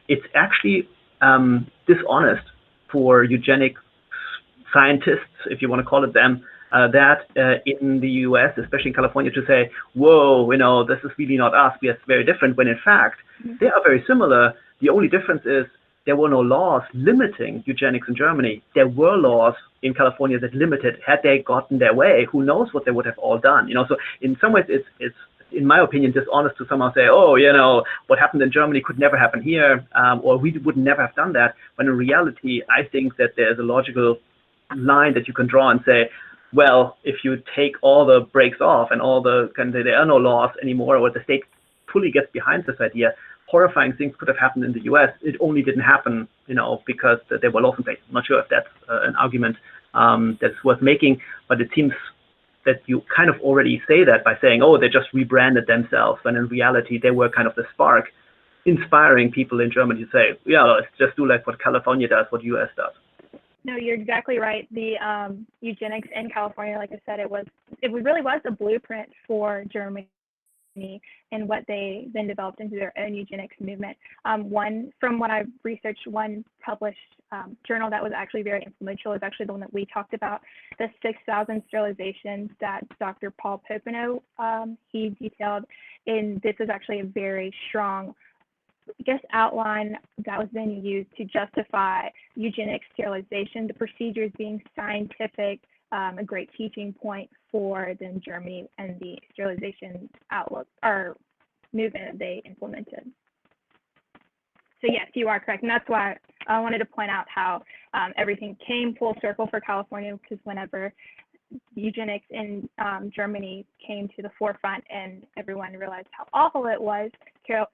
it's actually dishonest for eugenic scientists, if you want to call it them, that in the US, especially in California, to say, whoa, you know, this is really not us, we are very different, when in fact, they are very similar. The only difference is there were no laws limiting eugenics in Germany. There were laws in California that limited. Had they gotten their way, who knows what they would have all done. You know, so in some ways, it's in my opinion, dishonest to somehow say, oh, you know, what happened in Germany could never happen here, or we would never have done that. When in reality, I think that there's a logical line that you can draw and say, well, if you take all the brakes off and all the kind of, there are no laws anymore, or the state fully gets behind this idea, horrifying things could have happened in the US. It only didn't happen, you know, because there were laws in place. I'm not sure if that's an argument that's worth making, but it seems that you kind of already say that by saying, oh, they just rebranded themselves, when in reality they were kind of the spark inspiring people in Germany to say, yeah, let's just do like what California does, what US does. No, you're exactly right. The eugenics in California, like I said, it really was a blueprint for Germany and what they then developed into their own eugenics movement. From what I've researched, one published journal that was actually very influential is actually the one that we talked about, the 6,000 sterilizations that Dr. Paul Popenoe, he detailed. And this is actually a very strong, I guess, outline that was then used to justify eugenic sterilization, the procedures being scientific, a great teaching point for then Germany and the sterilization outlook or movement that they implemented. So yes, you are correct. And that's why I wanted to point out how everything came full circle for California, because whenever eugenics in Germany came to the forefront and everyone realized how awful it was,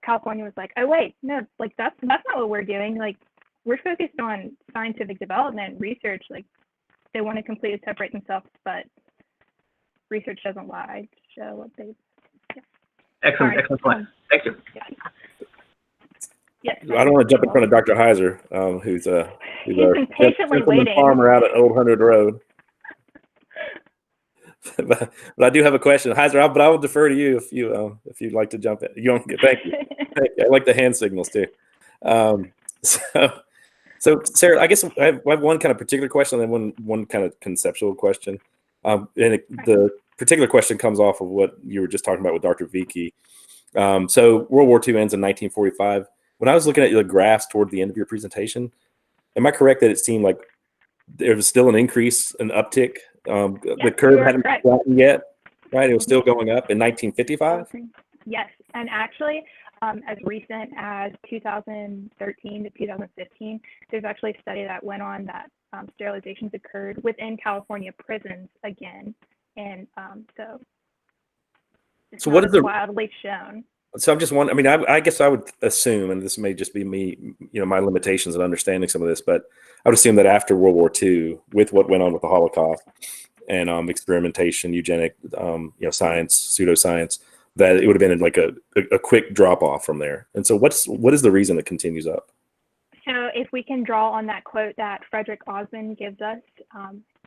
California was like, oh wait, no, like that's not what we're doing. Like, we're focused on scientific development, research. Like, they want to completely separate themselves, but research doesn't lie to show what they. Yeah. Excellent, excellent point. Thank you. Yeah. Yes, I don't want to jump in front of Dr. Heiser, who's he's been patiently waiting. Farmer out at Old 100 Road. but I do have a question, Heiser. But I will defer to you if you'd like to jump in. You don't get, thank you. Thank you. I like the hand signals too. So Sarah, I guess I have one kind of particular question and then one kind of conceptual question. The particular question comes off of what you were just talking about with Dr. Vicky. So World War II ends in 1945. When I was looking at the graphs toward the end of your presentation, am I correct that it seemed like there was still an increase, an uptick? The curve hadn't flattened yet, right? It was still going up in 1955? Yes, and actually, as recent as 2013 to 2015, there's actually a study that went on that sterilizations occurred within California prisons again, and so it's what is the wildly shown. So I'm just wondering, I mean, I guess I would assume, and this may just be me, you know, my limitations in understanding some of this, but I would assume that after World War II, with what went on with the Holocaust and experimentation, eugenic, science, pseudoscience, that it would have been like a quick drop off from there. And so what is the reason it continues up? So if we can draw on that quote that Frederick Osmond gives us,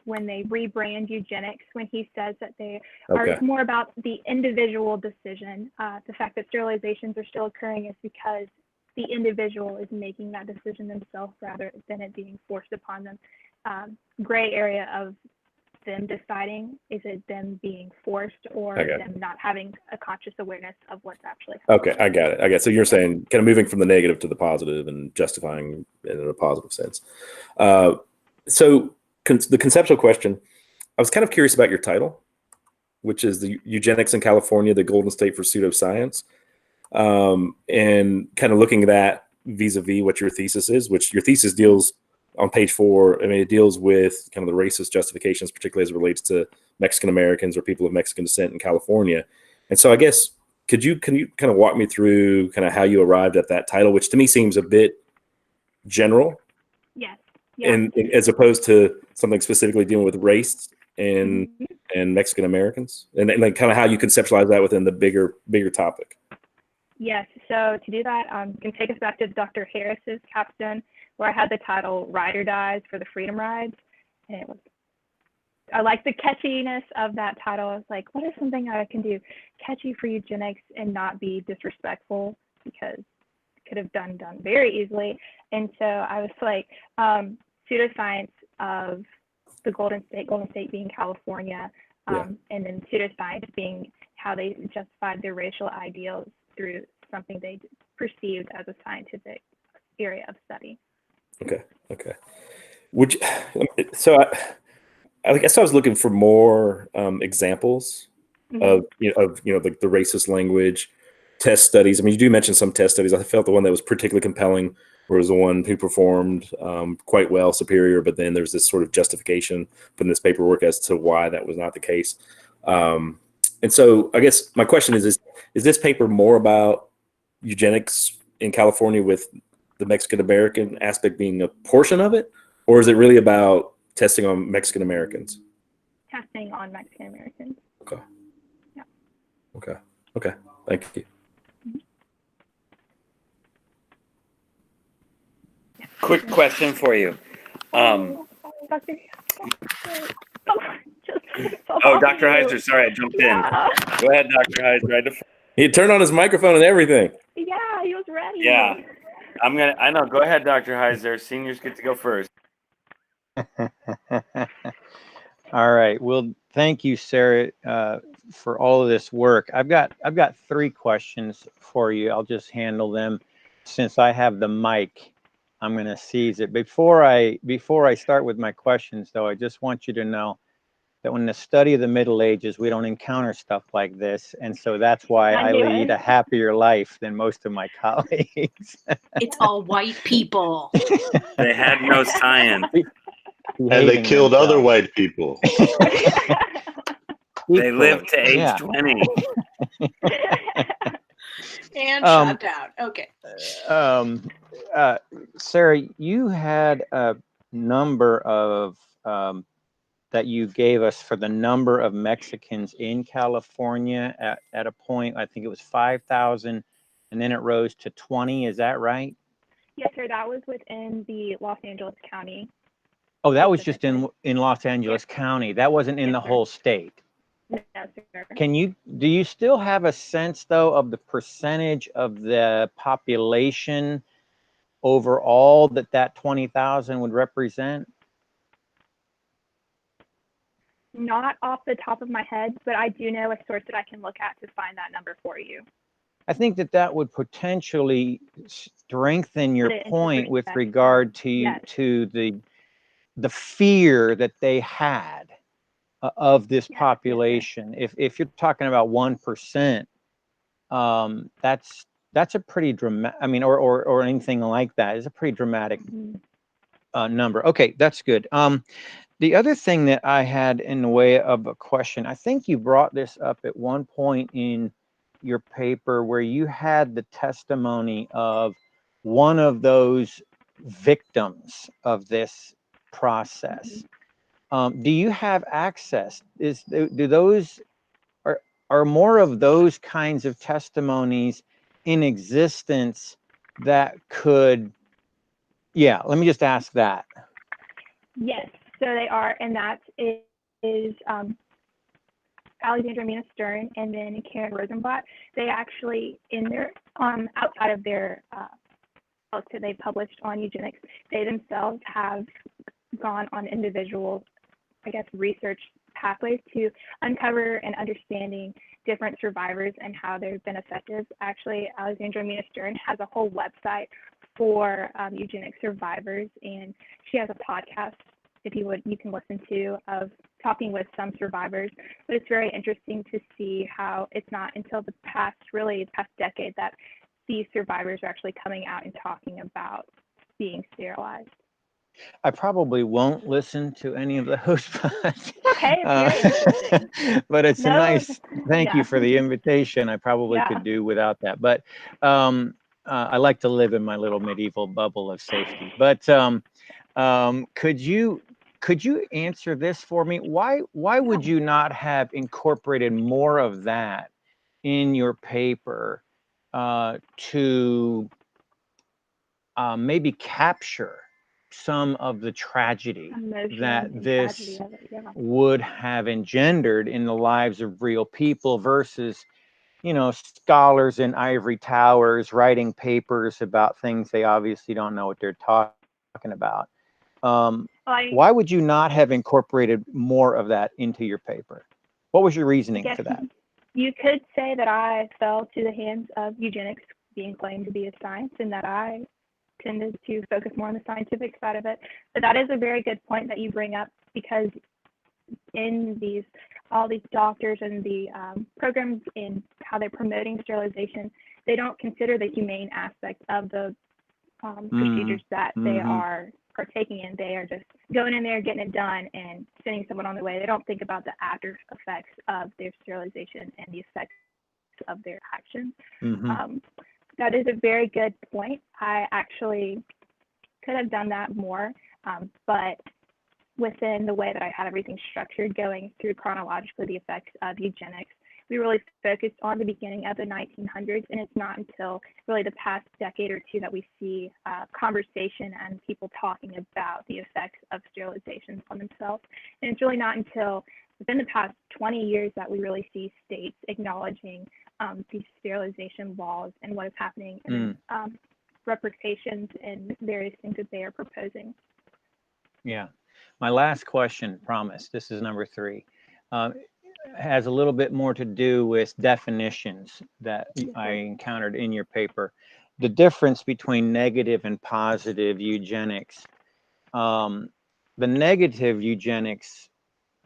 when they rebrand eugenics, when he says that they are more about the individual decision. The fact that sterilizations are still occurring is because the individual is making that decision themselves rather than it being forced upon them. Gray area of them deciding, is it them being forced or them not having a conscious awareness of what's actually happening? Okay, I got it. So you're saying kind of moving from the negative to the positive and justifying it in a positive sense. So the conceptual question, I was kind of curious about your title, which is the Eugenics in California, the Golden State for Pseudoscience, and kind of looking at that vis-a-vis what your thesis is, which your thesis deals on page 4, I mean, it deals with kind of the racist justifications, particularly as it relates to Mexican Americans or people of Mexican descent in California. And so I guess, can you kind of walk me through kind of how you arrived at that title, which to me seems a bit general? Yes. Yeah. And as opposed to something specifically dealing with race and Mexican Americans, and like kind of how you conceptualize that within the bigger topic. Yes. So to do that, can take us back to Dr. Harris's capstone, where I had the title "Ride or Dies" for the Freedom Rides, and I like the catchiness of that title. I was like, what is something I can do catchy for eugenics and not be disrespectful, because it could have done very easily. And so I was like, pseudoscience of the Golden State being California, and then pseudoscience being how they justified their racial ideals through something they perceived as a scientific area of study. Okay. I guess I was looking for more examples of the racist language, test studies. I mean, you do mention some test studies. I felt the one that was particularly compelling was the one who performed quite well, superior, but then there's this sort of justification put in this paperwork as to why that was not the case. And so I guess my question is this paper more about eugenics in California with the Mexican American aspect being a portion of it, or is it really about testing on Mexican Americans? Testing on Mexican Americans. Okay. Yeah. Okay. Thank you. Quick question for you. Dr. Dr. Heiser, sorry, I jumped in. Go ahead, Dr. Heiser. He turned on his microphone and everything. Yeah, he was ready. Yeah. I know. Go ahead, Dr. Heiser. Seniors get to go first. All right. Well, thank you, Sarah, for all of this work. I've got 3 questions for you. I'll just handle them. Since I have the mic, I'm going to seize it. Before I start with my questions, though, I just want you to know that when the study of the Middle Ages, we don't encounter stuff like this. And so that's why I lead a happier life than most of my colleagues. It's all white people. They had no science. And they killed other white people. They lived to age 20. And shut down. Okay. Sarah, you had a number of that you gave us for the number of Mexicans in California at a point. I think it was 5,000, and then it rose to 20. Is that right? Yes, sir. That was within the Los Angeles County. Oh, that was just in Los Angeles County. That wasn't in the whole state. No, sir. Do you still have a sense, though, of the percentage of the population overall that 20,000 would represent? Not off the top of my head, but I do know a source that I can look at to find that number for you. I think that would potentially strengthen your point with regard to the fear that they had of this population. If you're talking about 1%, that's a pretty dramatic. I mean, or anything like that is a pretty dramatic number. Okay, that's good. The other thing that I had in the way of a question, I think you brought this up at one point in your paper where you had the testimony of one of those victims of this process. Do you have access? Are more of those kinds of testimonies in existence that could? Yeah, let me just ask that. Yes, so they are, and that is Alexandra Mina Stern and then Karen Rosenblatt. They actually, in their outside of their books that they published on eugenics, they themselves have gone on individual, I guess, research pathways to uncover and understanding different survivors and how they've been effective. Actually, Alexandra Mina Stern has a whole website for eugenic survivors, and she has a podcast you can listen to of talking with some survivors. But it's very interesting to see how it's not until the past decade that these survivors are actually coming out and talking about being sterilized. I probably won't listen to any of those, but, Okay, it's very interesting. but it's a No, nice, thank you yeah, for the invitation. I probably yeah. could do without that, but I like to live in my little medieval bubble of safety. But could you answer this for me? Why would you not have incorporated more of that in your paper to maybe capture some of the tragedy Emotion that and this tragedy of it, yeah. would have engendered in the lives of real people versus, you know, scholars in ivory towers writing papers about things they obviously don't know what they're talking about. Why would you not have incorporated more of that into your paper? What was your I reasoning guess for that? you could say that I fell to the hands of eugenics being claimed to be a science, and that I tended to focus more on the scientific side of it. But that is a very good point that you bring up, because in all these doctors and the programs in how they're promoting sterilization, they don't consider the humane aspect of the procedures that they are partaking in. They are just going in there, getting it done, and sending someone on their way. They don't think about the after effects of their sterilization and the effects of their actions. That is a very good point. I actually could have done that more, but within the way that I had everything structured, going through chronologically the effects of eugenics, we really focused on the beginning of the 1900s, and it's not until really the past decade or two that we see conversation and people talking about the effects of sterilization on themselves. And it's really not until within the past 20 years that we really see states acknowledging these sterilization laws and what is happening and repercussions and various things that they are proposing. Yeah. My last question, promise, this is number 3, has a little bit more to do with definitions that I encountered in your paper. The difference between negative and positive eugenics. The negative eugenics,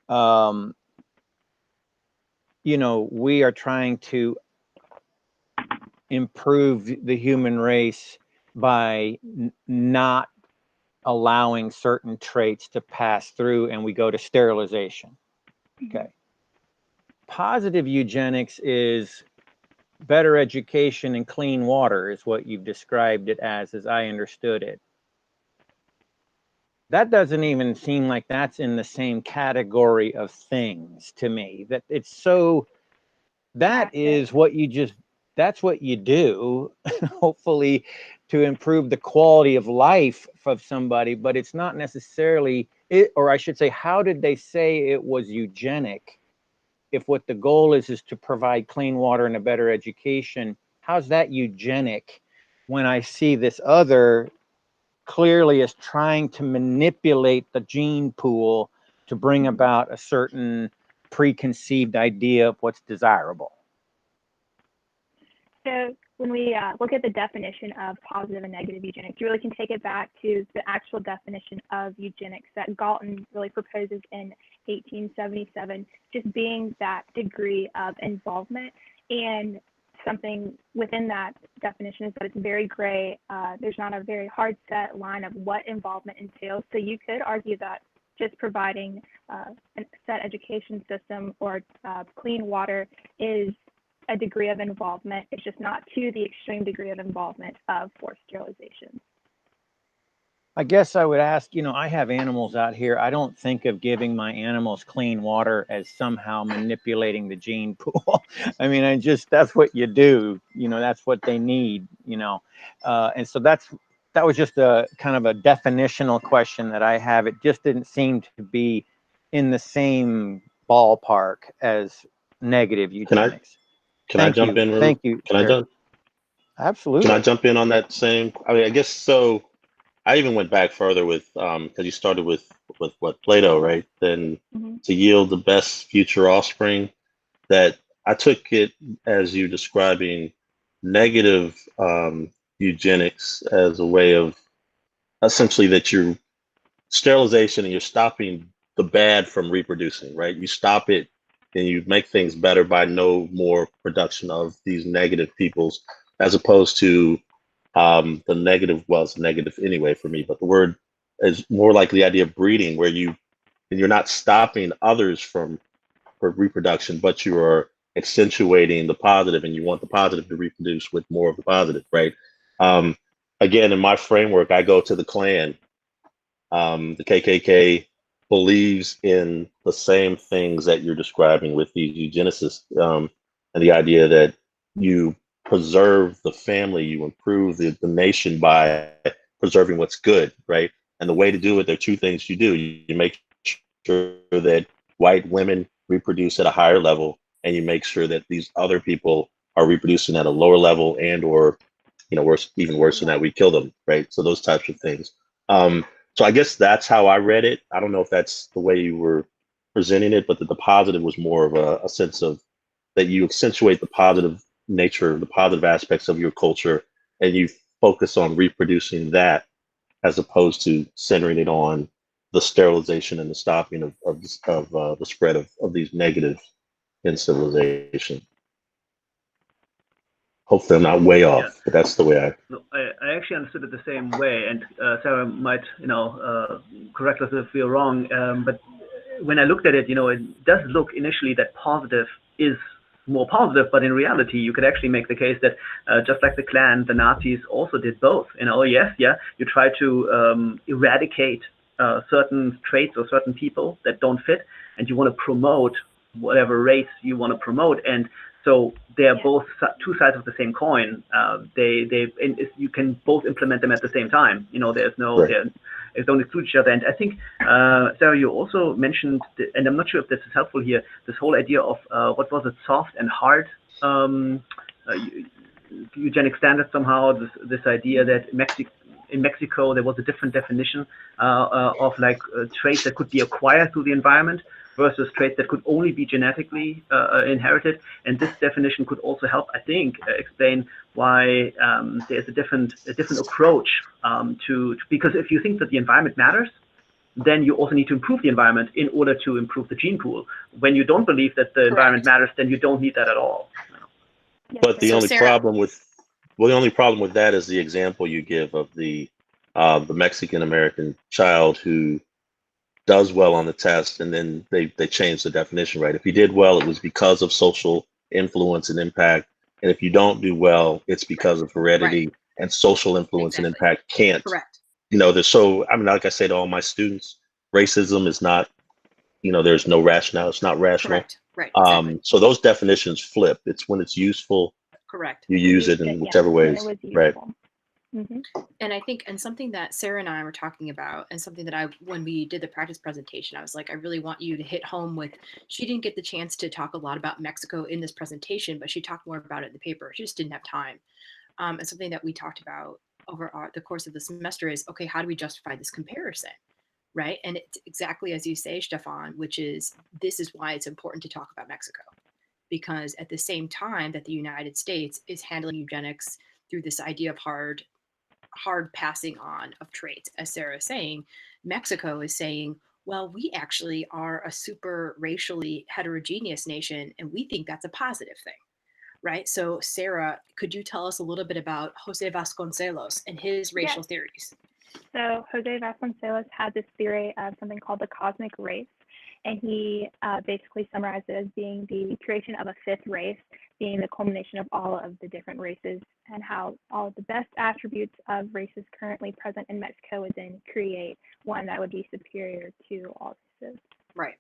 you know, we are trying to improve the human race by not allowing certain traits to pass through, and we go to sterilization. Okay. Positive eugenics is better education and clean water, is what you've described it as I understood it. That doesn't even seem like that's in the same category of things to me. That it's so, that is what you just, that's what you do, hopefully to improve the quality of life of somebody, but it's not necessarily it, or I should say, how did they say it was eugenic if what the goal is to provide clean water and a better education? How's that eugenic when I see this other clearly as trying to manipulate the gene pool to bring about a certain preconceived idea of what's desirable? So when we look at the definition of positive and negative eugenics, you really can take it back to the actual definition of eugenics that Galton really proposes in 1877, just being that degree of involvement. And something within that definition is that it's very gray. There's not a very hard set line of what involvement entails. So you could argue that just providing a set education system or clean water is a degree of involvement. It's just not to the extreme degree of involvement of forced sterilization. I guess I would ask, you know, I have animals out here. I don't think of giving my animals clean water as somehow manipulating the gene pool. I mean, that's what you do, you know, that's what they need, you know. And so that was just a kind of a definitional question that I have. It just didn't seem to be in the same ballpark as negative eugenics. Can I jump in? Thank you. Can I jump? Absolutely. Can I jump in on that same? I mean, I guess so. I even went back further with because you started with what Plato, right? Then to yield the best future offspring. That I took it as you describing negative eugenics as a way of essentially that you're sterilization and you're stopping the bad from reproducing, right? You stop it and you make things better by no more production of these negative peoples, as opposed to the negative, well, it's negative anyway for me, but the word is more like the idea of breeding, where you're not stopping others for reproduction, but you are accentuating the positive, and you want the positive to reproduce with more of the positive, right? Again, in my framework, I go to the Klan. The KKK believes in the same things that you're describing with these eugenicists, and the idea that you preserve the family, you improve the nation by preserving what's good, right? And the way to do it, there are two things you do. You make sure that white women reproduce at a higher level, and you make sure that these other people are reproducing at a lower level, and or worse, even worse than that, we kill them, right? So those types of things. So I guess that's how I read it. I don't know if that's the way you were presenting it, but that the positive was more of a sense of that you accentuate the positive nature, the positive aspects of your culture, and you focus on reproducing that as opposed to centering it on the sterilization and the stopping of the spread of these negatives in civilization. Hopefully I'm not way off, but that's the way I actually understood it the same way, and Sarah might, correct us if we're wrong, but when I looked at it, it does look initially that positive is more positive, but in reality, you could actually make the case that just like the Klan, the Nazis also did both. You try to eradicate certain traits or certain people that don't fit, and you want to promote whatever race you want to promote, and so they're both two sides of the same coin. You can both implement them at the same time. There's no, they don't exclude each other. And I think, Sarah, you also mentioned, and I'm not sure if this is helpful here, this whole idea of what was it, soft and hard eugenic standards somehow. This idea that in Mexico there was a different definition of traits that could be acquired through the environment versus traits that could only be genetically inherited. And this definition could also help, I think, explain why there's a different approach because if you think that the environment matters, then you also need to improve the environment in order to improve the gene pool. When you don't believe that the environment matters, then you don't need that at all. But the only problem with that is the example you give of the Mexican American child who does well on the test, and then they change the definition, right? If he did well, it was because of social influence and impact, and if you don't do well, it's because of heredity and social influence and impact can't. Correct. Like I say to all my students, racism is not, there's no rationale. It's not rational. Correct. Right. Exactly. So those definitions flip. It's when it's useful. Correct. You use it in whichever ways. Right. Mm-hmm. And I think, and something that Sarah and I were talking about, and something that when we did the practice presentation, I was like, I really want you to hit home with, she didn't get the chance to talk a lot about Mexico in this presentation, but she talked more about it in the paper. She just didn't have time. And something that we talked about over the course of the semester is, okay, how do we justify this comparison? Right. And it's exactly as you say, Stefan, which is, this is why it's important to talk about Mexico, because at the same time that the United States is handling eugenics through this idea of hard passing on of traits, as Sarah is saying, Mexico is saying, well, we actually are a super racially heterogeneous nation, and we think that's a positive thing, right? So Sarah, could you tell us a little bit about Jose Vasconcelos and his racial theories? So Jose Vasconcelos had this theory of something called the cosmic race, and he basically summarized it as being the creation of a fifth race, being the culmination of all of the different races, and how all of the best attributes of races currently present in Mexico would then create one that would be superior to all races. Right.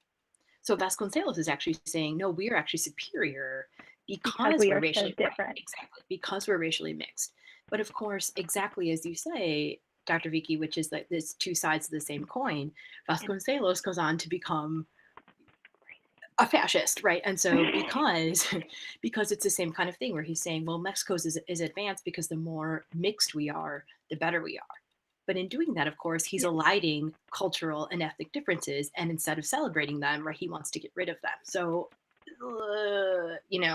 So Vasconcelos is actually saying, no, we are actually superior because we're racially different. Right, exactly, because we're racially mixed. But of course, exactly as you say, Dr. Vicky, which is like there's two sides of the same coin, Vasconcelos goes on to become a fascist, right? And so because it's the same kind of thing where he's saying, well, Mexico's is advanced because the more mixed we are, the better we are. But in doing that, of course, he's eliding cultural and ethnic differences, and instead of celebrating them, right, he wants to get rid of them. So,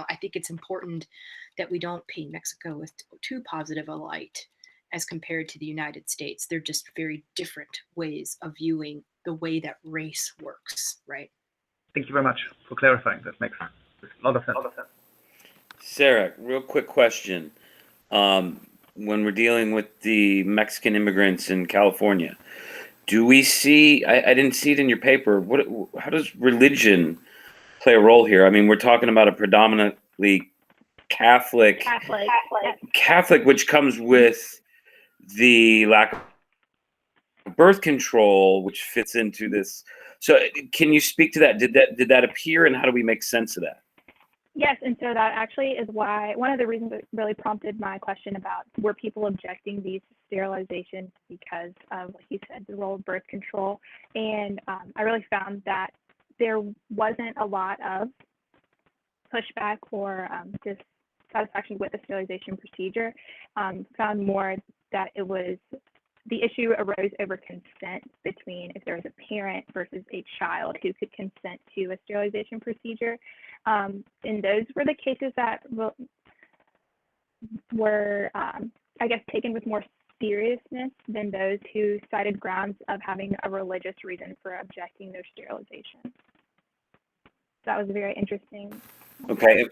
I think it's important that we don't paint Mexico with too positive a light as compared to the United States. They're just very different ways of viewing the way that race works, right? Thank you very much for clarifying. That makes a lot of sense. Sarah, real quick question. When we're dealing with the Mexican immigrants in California, do we see? I didn't see it in your paper. How does religion play a role here? I mean, we're talking about a predominantly Catholic, which comes with the lack of birth control, which fits into this. So, can you speak to that? Did that appear, and how do we make sense of that? Yes, and so that actually is why one of the reasons that really prompted my question about were people objecting these sterilizations because of, like you said, the role of birth control. And I really found that there wasn't a lot of pushback or dissatisfaction with the sterilization procedure. Found more that it was the issue arose over consent between if there was a parent versus a child who could consent to a sterilization procedure. And those were the cases that were, I guess, taken with more seriousness than those who cited grounds of having a religious reason for objecting their sterilization. That was very interesting. Okay,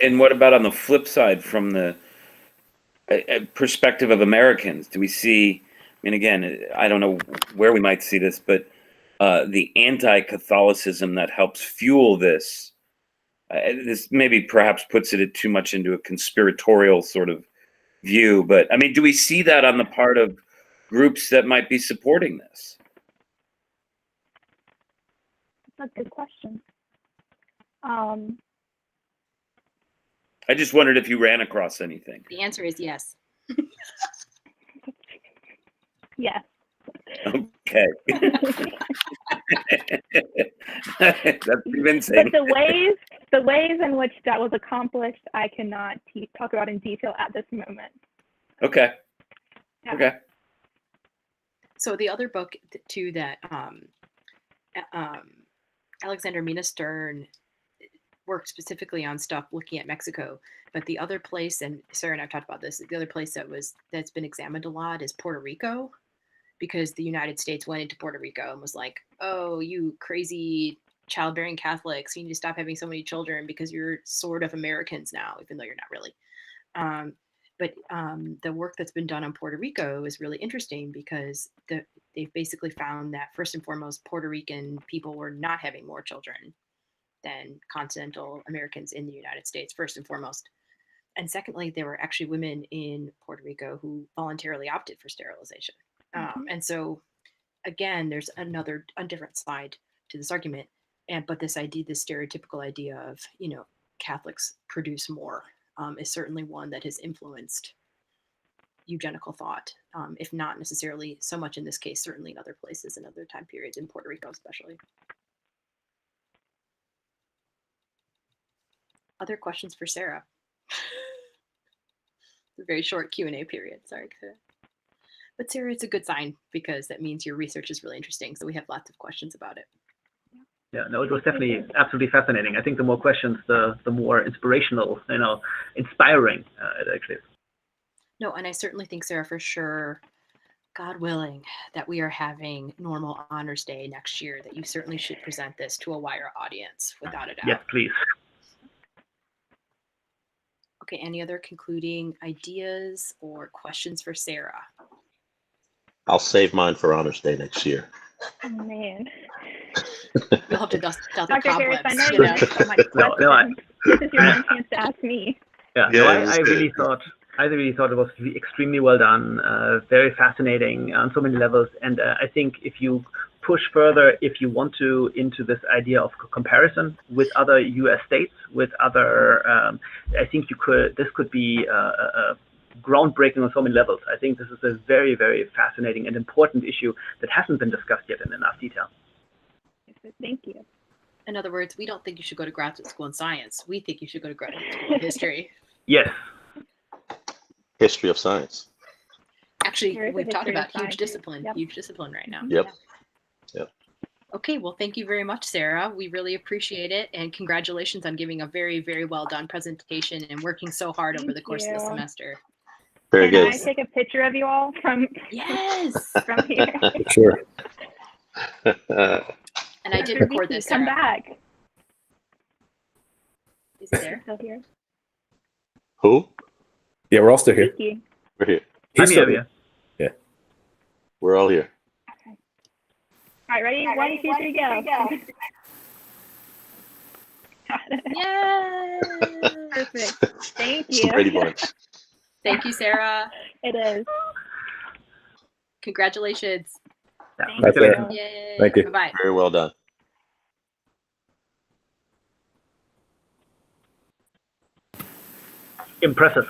and what about on the flip side from the perspective of Americans? Do we see? I mean, again, I don't know where we might see this, but the anti-Catholicism that helps fuel this. This maybe perhaps puts it too much into a conspiratorial sort of view, but I mean, do we see that on the part of groups that might be supporting this? That's a good question. I just wondered if you ran across anything. The answer is yes. Yes. Okay. That's convincing. But the ways in which that was accomplished, I cannot talk about in detail at this moment. Okay. Yeah. Okay. So the other book too that Alexander Mina Stern worked specifically on stuff looking at Mexico, but the other place, and Sarah and I've talked about this, the other place that's been examined a lot is Puerto Rico, because the United States went into Puerto Rico and was like, oh, you crazy childbearing Catholics, you need to stop having so many children because you're sort of Americans now, even though you're not really. But the work that's been done on Puerto Rico is really interesting because they've basically found that first and foremost, Puerto Rican people were not having more children than continental Americans in the United States, first and foremost. And secondly, there were actually women in Puerto Rico who voluntarily opted for sterilization. And so, again, there's a different side to this argument. But this stereotypical idea of, Catholics produce more is certainly one that has influenced eugenical thought, if not necessarily so much in this case, certainly in other places and other time periods, in Puerto Rico especially. Other questions for Sarah? It's a very short Q&A period, sorry. But Sarah, it's a good sign because that means your research is really interesting. So we have lots of questions about it. Yeah, no, it was definitely absolutely fascinating. I think the more questions, the more inspirational, inspiring it actually is. No, and I certainly think, Sarah, for sure, God willing, that we are having normal honors day next year, that you certainly should present this to a wider audience, without a doubt. Yes, please. Okay, any other concluding ideas or questions for Sarah? I'll save mine for honors day next year. Oh, man. You'll have to dust out the Dr. Harris, cobwebs. I know you have so much questions. This is your one chance to ask me. Yeah, Yeah, no, it was I really good. thought it was extremely well done, very fascinating on so many levels. And I think if you push further, if you want to, into this idea of comparison with other U.S. states, with other, I think this could be groundbreaking on so many levels. I think this is a very, very fascinating and important issue that hasn't been discussed yet in enough detail. Thank you. In other words, we don't think you should go to graduate school in science. We think you should go to graduate school in history. Yes. History of science. Actually, we've talked about huge discipline right now. Yep. Okay, well, thank you very much, Sarah. We really appreciate it. And congratulations on giving a very, very well done presentation and working so hard over the course of the semester. Very good. Can I take a picture of you all from from here? Sure. And I did record this, Sarah. Come back. Is he there? Still here? Who? Yeah, we're all still here. Thank you. We're here. He's still here. We're all here. right, ready? 1, 2, 3, go. Yay! Perfect. Thank It's the you. Brady Bunch. Thank you, Sarah. It is. Congratulations. Yeah, Thank That's you. it. Yay. Thank you. Bye-bye. Very well done. Impressive.